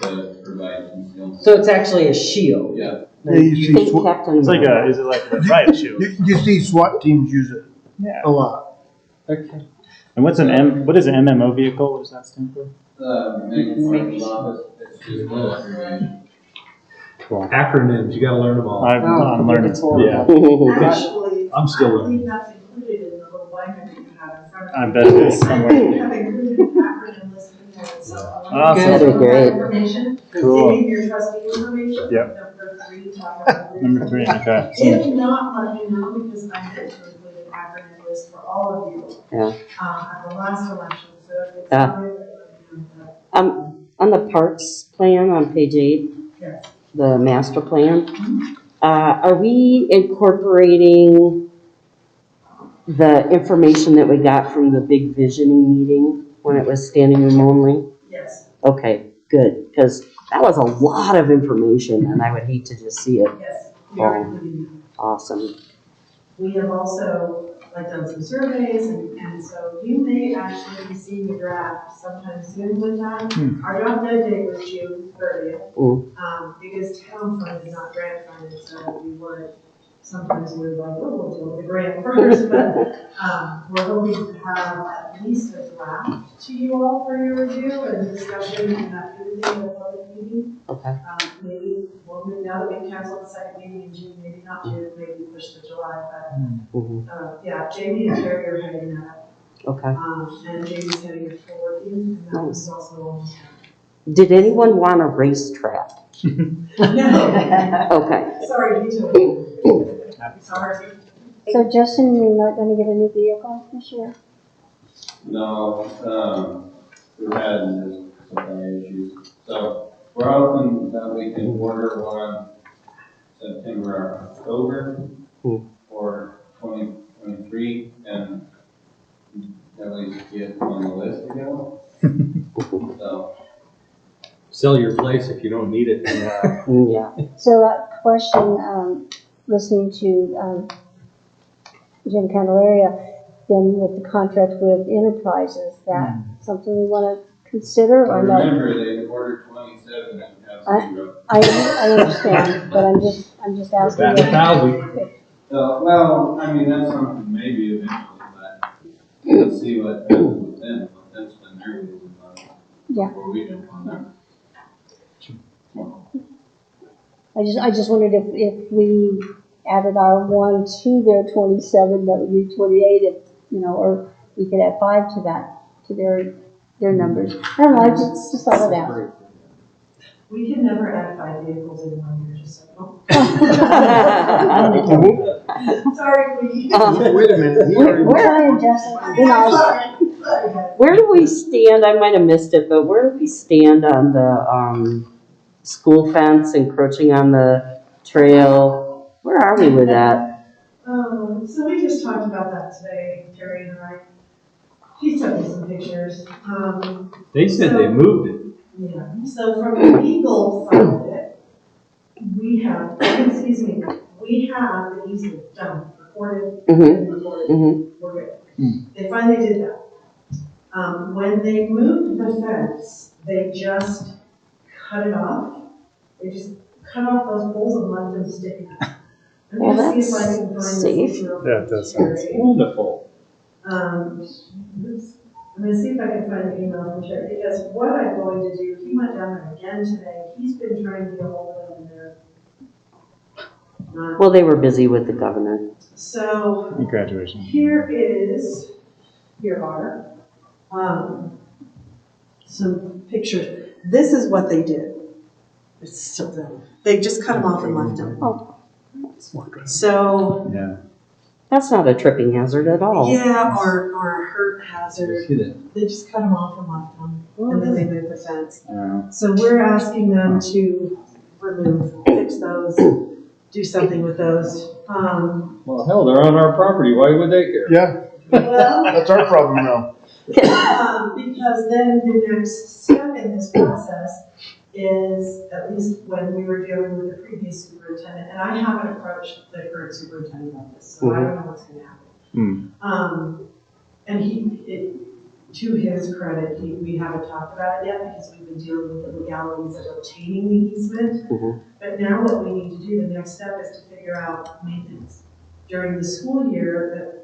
J: to provide concealment.
M: So it's actually a shield.
J: Yeah.
A: Yeah, you see,
B: Think Captain
L: It's like
B: America.
L: is it like a riot shield?
A: you see SWAT teams use it
L: Yeah.
A: a lot.
M: Okay.
L: And what is an MMO vehicle? What does that stand for?
J: Making office, it's just information.
L: Cool.
F: Acronyms, you gotta learn them all.
L: I'm learning.
M: It's horrible.
L: Yeah.
E: Actually,
F: I'm still
E: I
F: learning.
E: believe that's included in the little blanket that you have in front of you.
L: I bet it is
E: We
L: somewhere.
E: have included an acronym list in there, so.
L: Awesome.
B: That'd be great.
E: Information,
L: Cool.
E: save your trustee information.
L: Yep.
E: Number 3, talk about this.
L: Number 3, okay.
E: If not, let me know, because I meant to include an acronym list for all of you.
B: Yeah.
E: At the last election, so if it's
B: Yeah.
E: not, let me know.
B: On the parks plan on page 8,
E: Yes.
B: the master plan, are we incorporating the information that we got from the big visioning meeting when it was standing room only?
E: Yes,
B: Okay, good, because that was a lot of information and I would hate to just see it.
E: yes, we are including that.
B: Awesome.
E: We have also done some surveys, and so you may actually receive a draft sometime soon with that. Our drop dead date was June 30th. Because town fund is not grant funded, so we weren't, sometimes we're like, oh, we'll deal with the grant first, but we're hoping to have at least a draft to you all for your review and discussion and that kind of thing at a public meeting.
B: Okay.
E: Maybe, well, now that we've canceled the second meeting in June, maybe not June, maybe push to July, but yeah, Jamie and Terry are heading that up.
B: Okay.
E: And Jamie's heading it forward, and that was also on
B: Did anyone want a racetrack?
E: No,
B: Okay.
E: sorry, you sorry.
C: So Justin, you're not gonna get a new vehicle this year?
J: No, we're having just supply issues. So we're hoping that we can order one September or October for 2023 and at least get on the list again. So.
F: Sell your place if you don't need it.
B: Yeah.
C: So question, listening to Jim Candelaria, then with the contract with Enterprises, that something we want to consider or no?
J: Remember, they ordered 27 and have 0.
C: I understand, but I'm just asking.
F: That's 1,000.
J: Well, I mean, that's something maybe eventually, but let's see what happens with them. That's when they're losing money.
C: Yeah.
J: Before we jump on them.
C: I just wondered if we added our 1 to their 27, that would be 28, if, or we could add 5 to that, to their numbers. I don't know, I just thought of that.
E: We can never add 5 vehicles in 1 year, just so. Sorry, Queenie.
A: Wait a minute.
C: Where, Justin?
B: Where do we stand? I might have missed it, but where do we stand on the school fence encroaching on the trail? Where are we with that?
E: So we just talked about that today, Terry and I. He sent me some pictures.
F: They said they moved it.
E: Yeah, so from the legal side of it, we have the easement done, recorded, and recorded, we're good. They finally did that. When they moved the fence, they just cut it off. They just cut off those poles and left them sticking out. I'm
B: Well,
E: gonna see if I
B: that's
E: can find
B: safe.
E: this real
L: That does sound
E: Terry.
F: Wonderful.
E: I'm gonna see if I can find an email from Terry, because what I'm going to do, he went down there again today, he's been trying to get a hold of them there.
B: Well, they were busy with the governor.
E: So,
L: Graduation.
E: here are, some pictures. This is what they did. It's still done. They just cut them off and left them.
B: Oh.
E: So,
L: Yeah.
B: That's not a tripping hazard at all.
E: yeah, or a hurt hazard.
F: See that?
E: They just cut them off and left them, and then they moved the fence.
L: Yeah.
E: So we're asking them to fix those, do something with those.
F: Well, hell, they're on our property. Why would they care?
A: Yeah,
E: Well,
A: That's our problem now.
E: because then the next step in this process is, at least when we were dealing with the previous superintendent, and I haven't approached the current superintendent on this, so I don't know what's gonna happen. And to his credit, we haven't talked about it yet because we've been dealing with the legalities of obtaining the easement. But now what we need to do, the next step is to figure out maintenance. During the school year,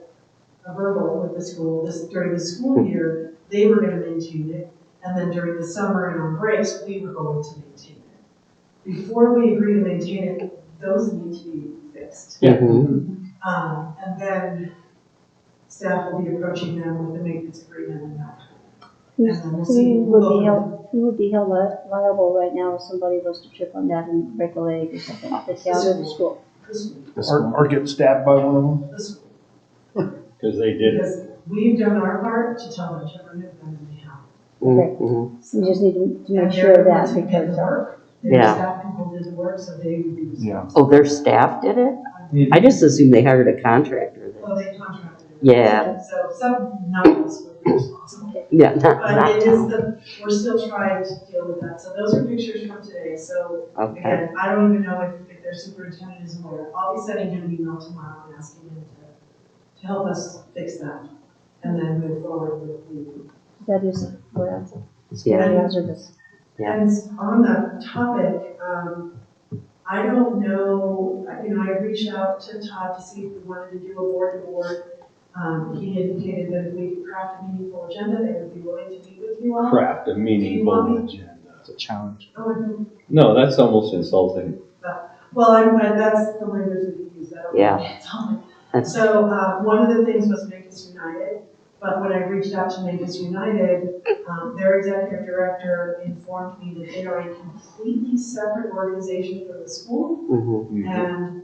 E: a verbal with the school, during the school year, they were gonna maintain it. And then during the summer and on breaks, we were going to maintain it. Before we agree to maintain it, those need to be fixed. And then staff will be approaching them with the maintenance agreement and that. And then we'll see.
C: Who would be held liable right now if somebody was to trip on that and break a leg or something? The town or the school?
A: Or get stabbed by one of them.
E: The school.
F: Because they did.
E: Because we've done our part to tell them to remove them and they have.
C: Okay. We just need to make sure of that because.
E: Their staff people did the work, so they would be responsible.
B: Oh, their staff did it? I just assumed they hired a contractor.
E: Well, they contracted it.
B: Yeah.
E: So some, none of us would be responsible.
B: Yeah,
E: But it is we're still trying to deal with that. So those are pictures from today. So again, I don't even know if their superintendent is aware. I'll be sending him an email tomorrow and asking him to help us fix that and then move forward with the.
C: That is, well,
B: Yeah.
C: hazardous.
E: And on that topic, I don't know, I reached out to Todd to see if we wanted to do a board-to-board. He indicated that if we could craft a meaningful agenda, they would be willing to meet with you all.
F: Craft a meaningful agenda.
L: It's a challenge.
F: No, that's almost insulting.
E: Well, that's the language that he used. I don't know.
B: Yeah.
E: So one of the things was Make Us United. But when I reached out to Make Us United, their executive director informed me that they are a completely separate organization from the school. And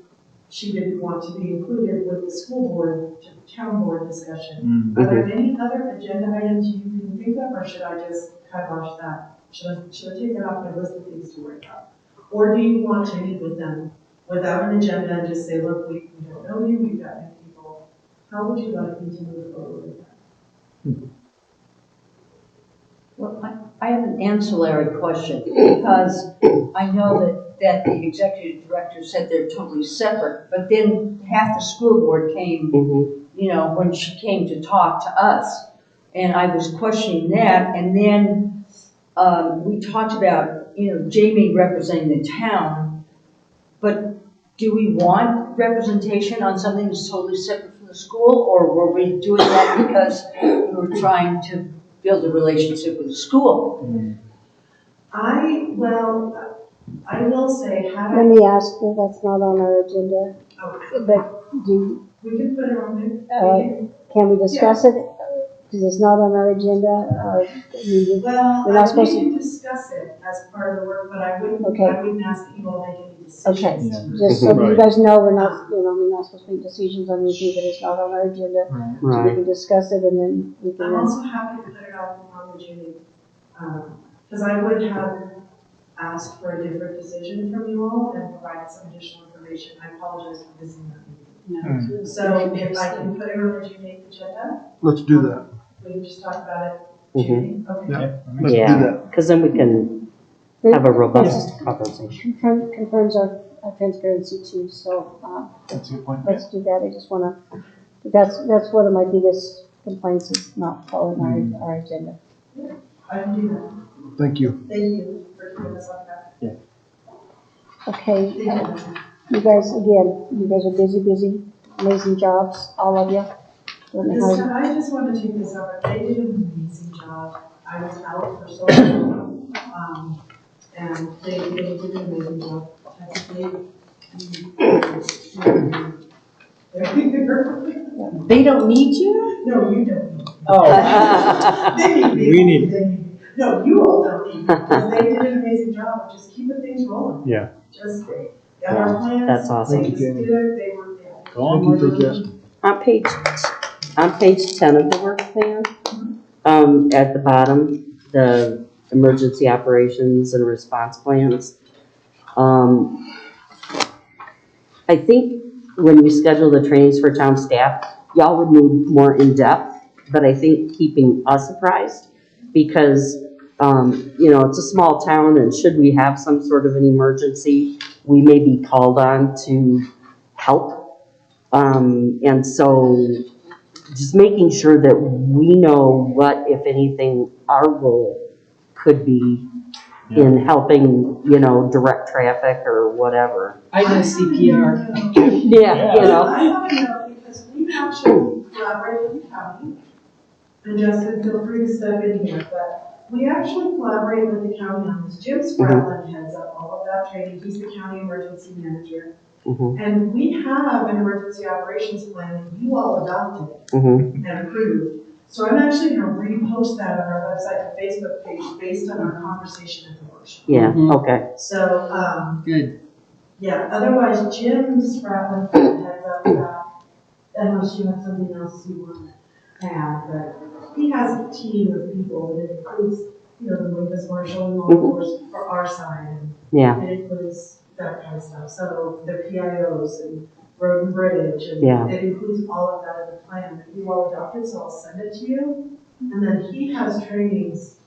E: she didn't want to be included with the school board, town board discussion. Are there any other agenda items you can think of, or should I just kibosh that? Should I take that off my list of things to worry about? Or do you want to meet with them without an agenda and just say, look, we don't know you, we've got new people. How would you like me to move forward with that?
G: Well, I have an ancillary question, because I know that the executive director said they're totally separate, but then half the school board came, when she came to talk to us, and I was questioning that, and then we talked about, Jamie representing the town, but do we want representation on something that's totally separate from the school, or were we doing that because we were trying to build a relationship with the school?
E: I will say,
C: Let me ask you, that's not on our agenda, but
E: we can put it on there.
C: Can we discuss it? Because it's not on our agenda. We're not supposed
E: We
C: to.
E: can discuss it as part of the work, but I wouldn't ask that you all make any
C: Okay,
E: decisions.
C: just so you guys know, we're not supposed to make decisions on anything that is not on our agenda. So we can discuss it and then we can.
E: I'm also happy to put it on the June, because I would have asked for a different decision from you all and provided some additional information. I apologize for missing that meeting. So if I can put it on the June 8th agenda,
A: Let's do that.
E: we can just talk about it. June. Okay.
A: Let's do that.
B: Because then we can have a robust conversation.
C: Confirms our transparency too, so,
L: That's a good point.
C: let's do that. I just wanna, that's one of my biggest complaints is not following our agenda.
E: I can do that.
A: Thank you.
E: Thank you for keeping us on track.
C: Okay,
E: Thank you.
C: you guys are busy, amazing jobs, all of you. Don't know how-
E: I just want to take this up. They did an amazing job. I was out for so long, and they did an amazing job.
M: They don't need you?
E: No, you don't need.
M: Oh.
E: They need me.
L: We need-
E: They need me. No, you all don't need me, because they did an amazing job of just keeping things rolling.
L: Yeah.
E: Just got our plans.
B: That's awesome.
E: They just did it. They were.
A: Thank you for asking.
B: On page 10 of the work plan, at the bottom, the emergency operations and response plans. I think when you schedule the trainings for town staff, y'all would need more in-depth, but I think keeping us apprised, because, it's a small town, and should we have some sort of an emergency, we may be called on to help. And so just making sure that we know what, if anything, our role could be in helping, direct traffic or whatever.
M: I know CPR.
B: Yeah,
E: I want to know, because we actually collaborate with the county, and Justin, feel free to step in here, but we actually collaborate with the county on this. Jim Spratland heads up all of that training, he's the county emergency manager. And we have an emergency operations plan that you all adopted and approved. So I'm actually going to repost that on our website and Facebook page based on our conversation at the workshop.
B: Yeah, okay.
E: So,
M: Good.
E: yeah, otherwise Jim Spratland heads up that, unless you have something else you want to add, but he has a team of people that includes, the Mancos Marshall and law enforcement for our side, and it includes that kind of stuff. So the PIOs and road and bridge, and it includes all of that in the plan that you all adopted, so I'll send it to you. And then he has trainings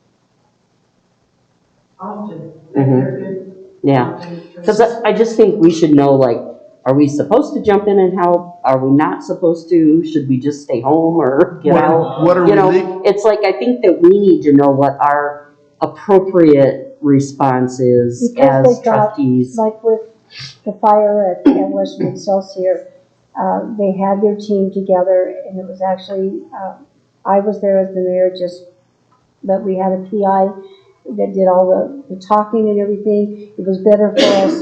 E: often. They're good.
B: Yeah, because I just think we should know, like, are we supposed to jump in and help? Are we not supposed to? Should we just stay home or get out?
A: What are we
B: It's like, I think that we need to know what our appropriate response is
C: Because
B: as
C: they got,
B: trustees.
C: like with the fire at Westwood Excelsior, they had their team together, and it was actually, I was there as the mayor, but we had a PI that did all the talking and everything. It was better for us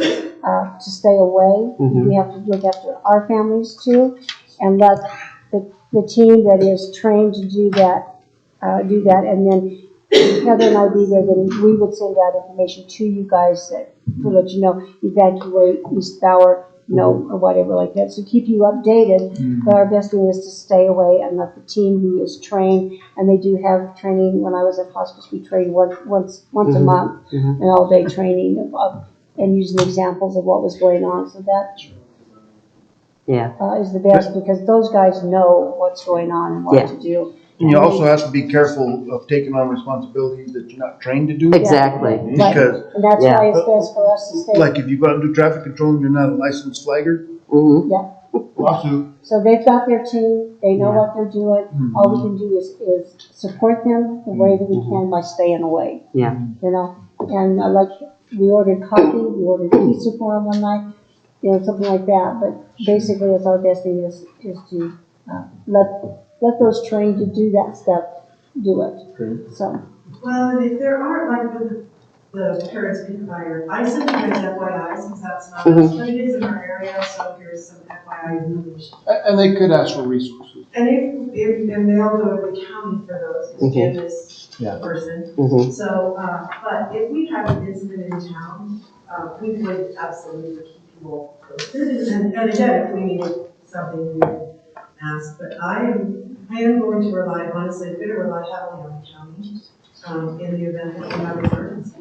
C: to stay away. We have to look after our families too, and let the team that is trained to do that, and then Heather and I be there, then we would send out information to you guys that will let you know, evacuate East Bauer, or whatever like that. So keep you updated, but our best thing is to stay away and let the team who is trained, and they do have training. When I was at hospice, we trained once a month, an all-day training and using examples of what was going on. So that is the best, because those guys know what's going on and what to do.
A: And you also have to be careful of taking on responsibilities that you're not trained to do.
B: Exactly.
A: Because,
C: and that's why it's best for us to stay.
A: like, if you go out and do traffic control and you're not a licensed flagger, lawsuit.
C: So they've got their team, they know what they're doing. All we can do is support them the way that we can by staying away.
B: Yeah.
C: And like, we ordered coffee, we ordered pizza for them one night, something like that. But basically, it's our best thing is to let those trained to do that stuff do it. So.
E: Well, and if there aren't, like the parents being fired, I send you guys FYIs, because that's not us, but it is in our area, so here's some FYI information.
A: And they could ask for resources.
E: And and they'll go to the county for those, because Jim is the person. So, but if we have an incident in town, we would absolutely keep people posted. And again, if we needed something, we would ask. But I am going to rely, honestly, I'm going to rely heavily on the county in the event that we have an emergency.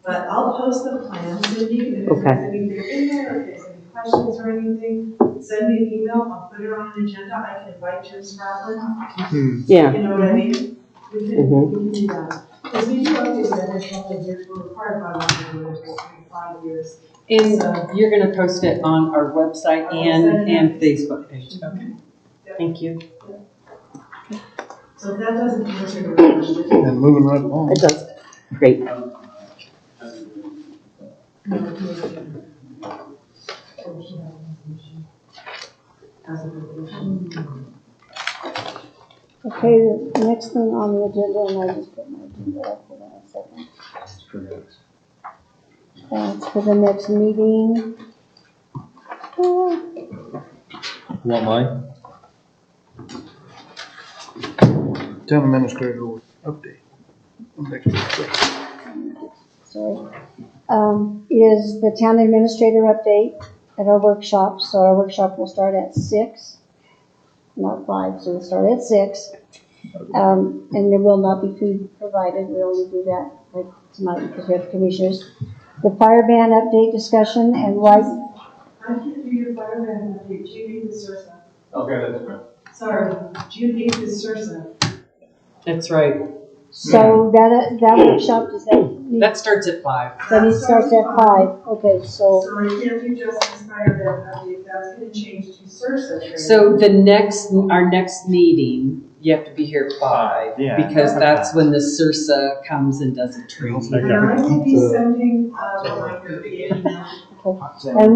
E: But I'll post the plan, Cindy, if there's anything in there, if there's any questions or anything, send me an email, I'll put it on an agenda, I can invite Jim Spratland.
B: Yeah.
E: You know what I mean? We can do that. Because we do update that every couple of years, we're required by law to do it every 5 years.
M: And you're gonna post it on our website and Facebook page, okay? Thank you.
E: So if that doesn't answer your question.
A: And moving right along.
B: It does. Great.
C: Okay, the next thing on the agenda, and I just put my agenda up, hold on a second. That's for the next meeting.
F: Want mine?
A: Town administrator update.
C: Sorry. Is the town administrator update at our workshop. So our workshop will start at 6, not 5, so we'll start at 6. And there will not be food provided. We only do that like tonight because we have commissioners. The fire ban update discussion and
E: I can't do your fire ban update, you need the source.
J: Okay, that's good.
E: So Sorry, June 8th is Sursa.
M: That's right.
C: So that workshop, does that need,
M: That starts at 5.
C: that needs starts at 5? Okay, so,
E: So I can't do justice prior to that update, that's gonna change to Sursa training.
M: So our next meeting, you have to be here at 5.
L: Yeah.
M: Because that's when the SURSA comes and does a training.
E: And I will be sending a reminder via email.
C: and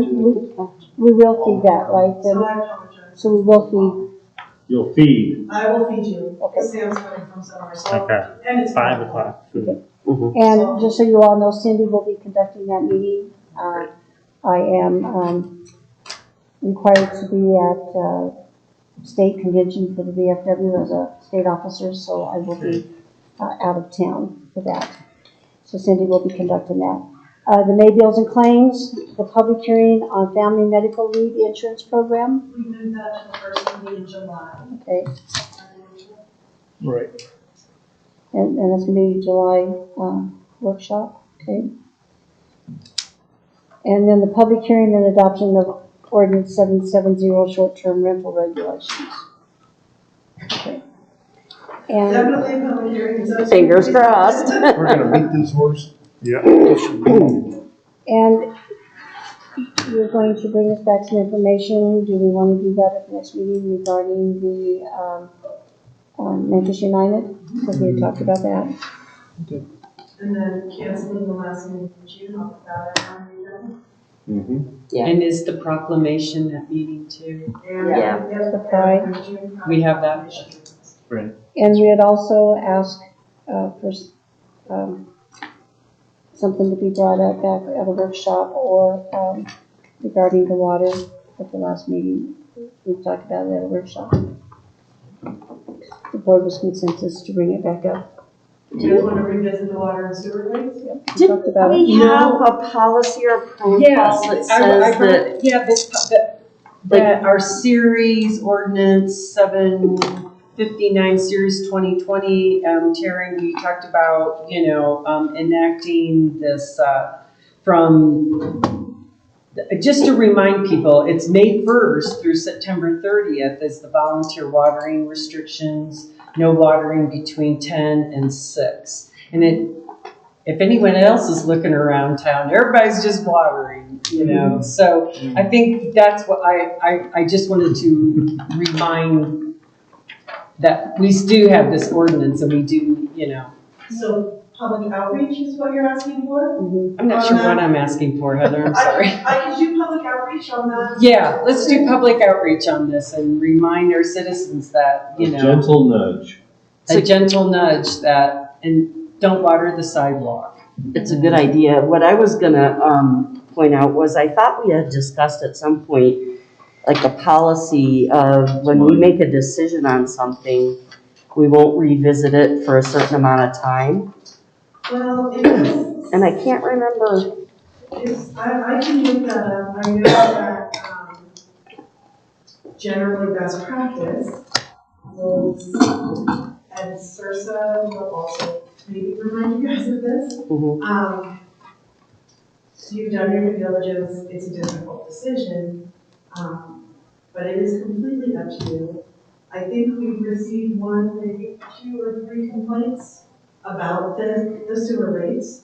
C: we will feed that, right?
E: So
C: Then-
E: I apologize.
C: So we will feed,
F: You'll feed.
E: I will feed you.
C: Okay.
E: Sam's coming from somewhere, so.
L: Okay.
E: And it's
L: 5 o'clock.
C: and just so you all know, Cindy will be conducting that meeting. I am required to be at state convention for the VFW as a state officer, so I will be out of town for that. So Cindy will be conducting that. The May bills and claims, the public hearing on family medical leave insurance program.
E: We moved that to the first meeting in July.
C: Okay,
A: Right.
C: and it's gonna be July workshop. Okay. And then the public hearing and adoption of ordinance 770 short-term rental regulations. Okay. And
E: Definitely a public hearing. So-
B: Fingers crossed.
A: We're gonna beat this horse.
L: Yeah.
C: And you're going to bring us back some information. Do we want to do that at the next meeting regarding the Mancos United? Because we had talked about that.
E: And then canceling the last meeting in June, I'll put that on the
B: Yeah.
M: And is the proclamation at meeting too?
C: Yeah. The pride.
M: We have that?
C: And we had also asked for something to be brought up back at a workshop or regarding the water at the last meeting. We talked about it at a workshop. The board was consensus to bring it back up.
E: Do you guys want to revisit the water and sewer rates?
C: We talked about it.
B: We have a policy or protocol
M: Yes,
B: that
M: I
B: says
M: heard,
B: that,
M: yeah, that our series ordinance 759, series 2020, Terry, we talked about, enacting this, just to remind people, it's May 1st through September 30th is the volunteer watering restrictions, no watering between 10 and 6. And if anyone else is looking around town, everybody's just watering, So I think that's what I just wanted to remind that we do have this ordinance and we do,
E: So public outreach is what you're asking for?
M: I'm not sure what I'm asking for, Heather, I'm sorry.
E: I could do public outreach on that.
M: Yeah, let's do public outreach on this and remind our citizens that,
F: Gentle nudge.
M: a gentle nudge that, and don't water the sidewalk.
B: it's a good idea. What I was gonna point out was I thought we had discussed at some point, like a policy of when we make a decision on something, we won't revisit it for a certain amount of time.
E: Well, it's.
B: And I can't remember.
E: I can look that up. I know that, generally best practice is, and Sursa will also maybe remind you guys of this.
B: Mhm.
E: You've done your due diligence, it's a difficult decision, but it is completely up to you. I think we've received maybe 2 or 3 complaints about the sewer rates.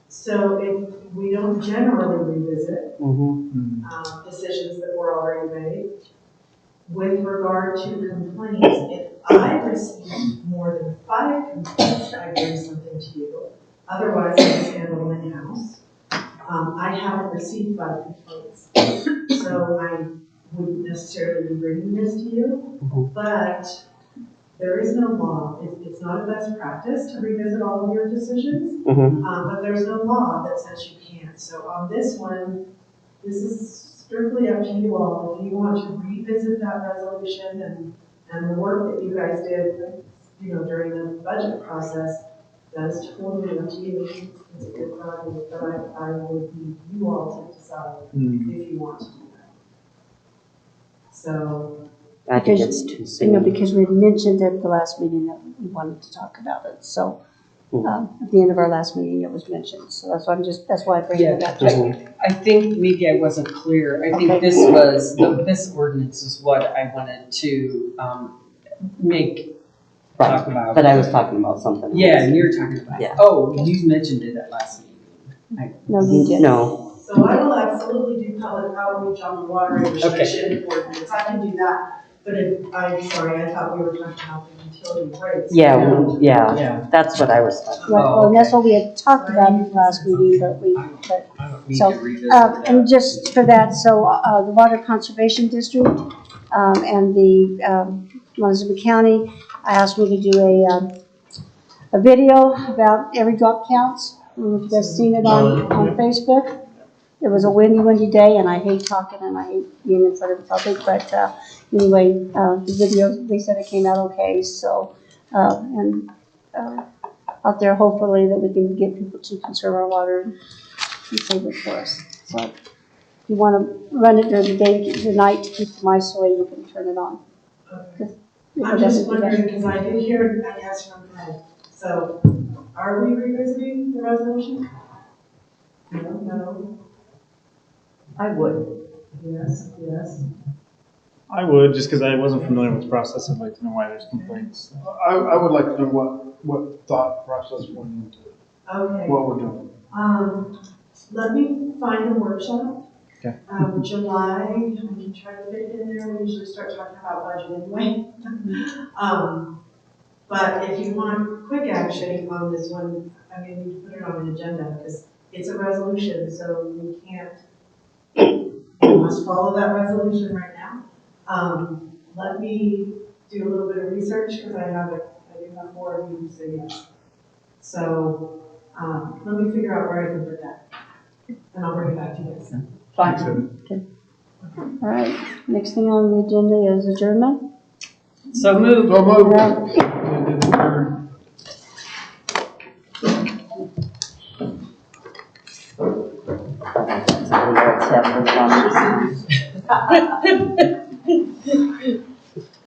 E: So if we don't generally revisit, decisions that were already made, with regard to complaints, if I receive more than 5 complaints, I bring something to you. Otherwise, I just handle them in-house. I haven't received 5 complaints, so I wouldn't necessarily be bringing this to you, but there is no law. It's not a best practice to revisit all of your decisions, but there's no law that says you can't. So on this one, this is strictly up to you all. If you want to revisit that resolution and the work that you guys did, during the budget process, that is totally up to you. It's a good project, but I would need you all to decide if you want to do that. So.
B: I think it's too soon.
C: Because we had mentioned at the last meeting that we wanted to talk about it, so At the end of our last meeting, it was mentioned, so that's why I bring it up.
M: I think maybe I wasn't clear. I think
C: Okay.
M: this ordinance is what I wanted to, talk about.
B: But I was talking about something else.
M: Yeah, and you're talking about,
B: Yeah.
M: oh, you mentioned it at last meeting.
C: No, you didn't.
B: No,
E: So I will absolutely do public outreach on the water restriction ordinance, I can do that. But I'm sorry, I thought we were talking about the utility rates.
B: yeah,
M: Yeah.
B: that's what I was talking
C: Well, and that's what we had talked about in the last meeting, but
M: I don't need
C: So,
M: to revisit
C: and
M: that.
C: just for that, so, the Water Conservation District, and the, Montezuma County, I asked me to do a video about every drop counts. You've just seen it on Facebook. It was a windy day, and I hate talking, and I hate being in front of the public, but, anyway, the video, they said it came out okay, so, out there, hopefully, that we can get people to conserve our water and save it for us. So if you want to run it during the day, the night to keep the mice away, you can turn it on.
E: I'm just wondering, because I did hear a yes from Ed, so are we revisiting the resolution? No,
G: I would.
E: yes.
L: I would, just because I wasn't familiar with the process. I'd like to know why there's complaints.
A: I would like to know what thought process went into it,
E: Okay.
A: what we're doing.
E: Let me find a workshop.
L: Okay.
E: July, I can try to fit it in there, we usually start talking about budget anyway. But if you want quick action on this one, I mean, we can put it on an agenda, because it's a resolution, so we can't, we must follow that resolution right now. Let me do a little bit of research, because I do have 4 of you who say yes. So, let me figure out where I can put that, and I'll bring it back to you guys.
C: Okay. All right, next thing on the agenda is adjournment.
M: So moved.
A: So
C: All
A: moved.
C: right.
B: about.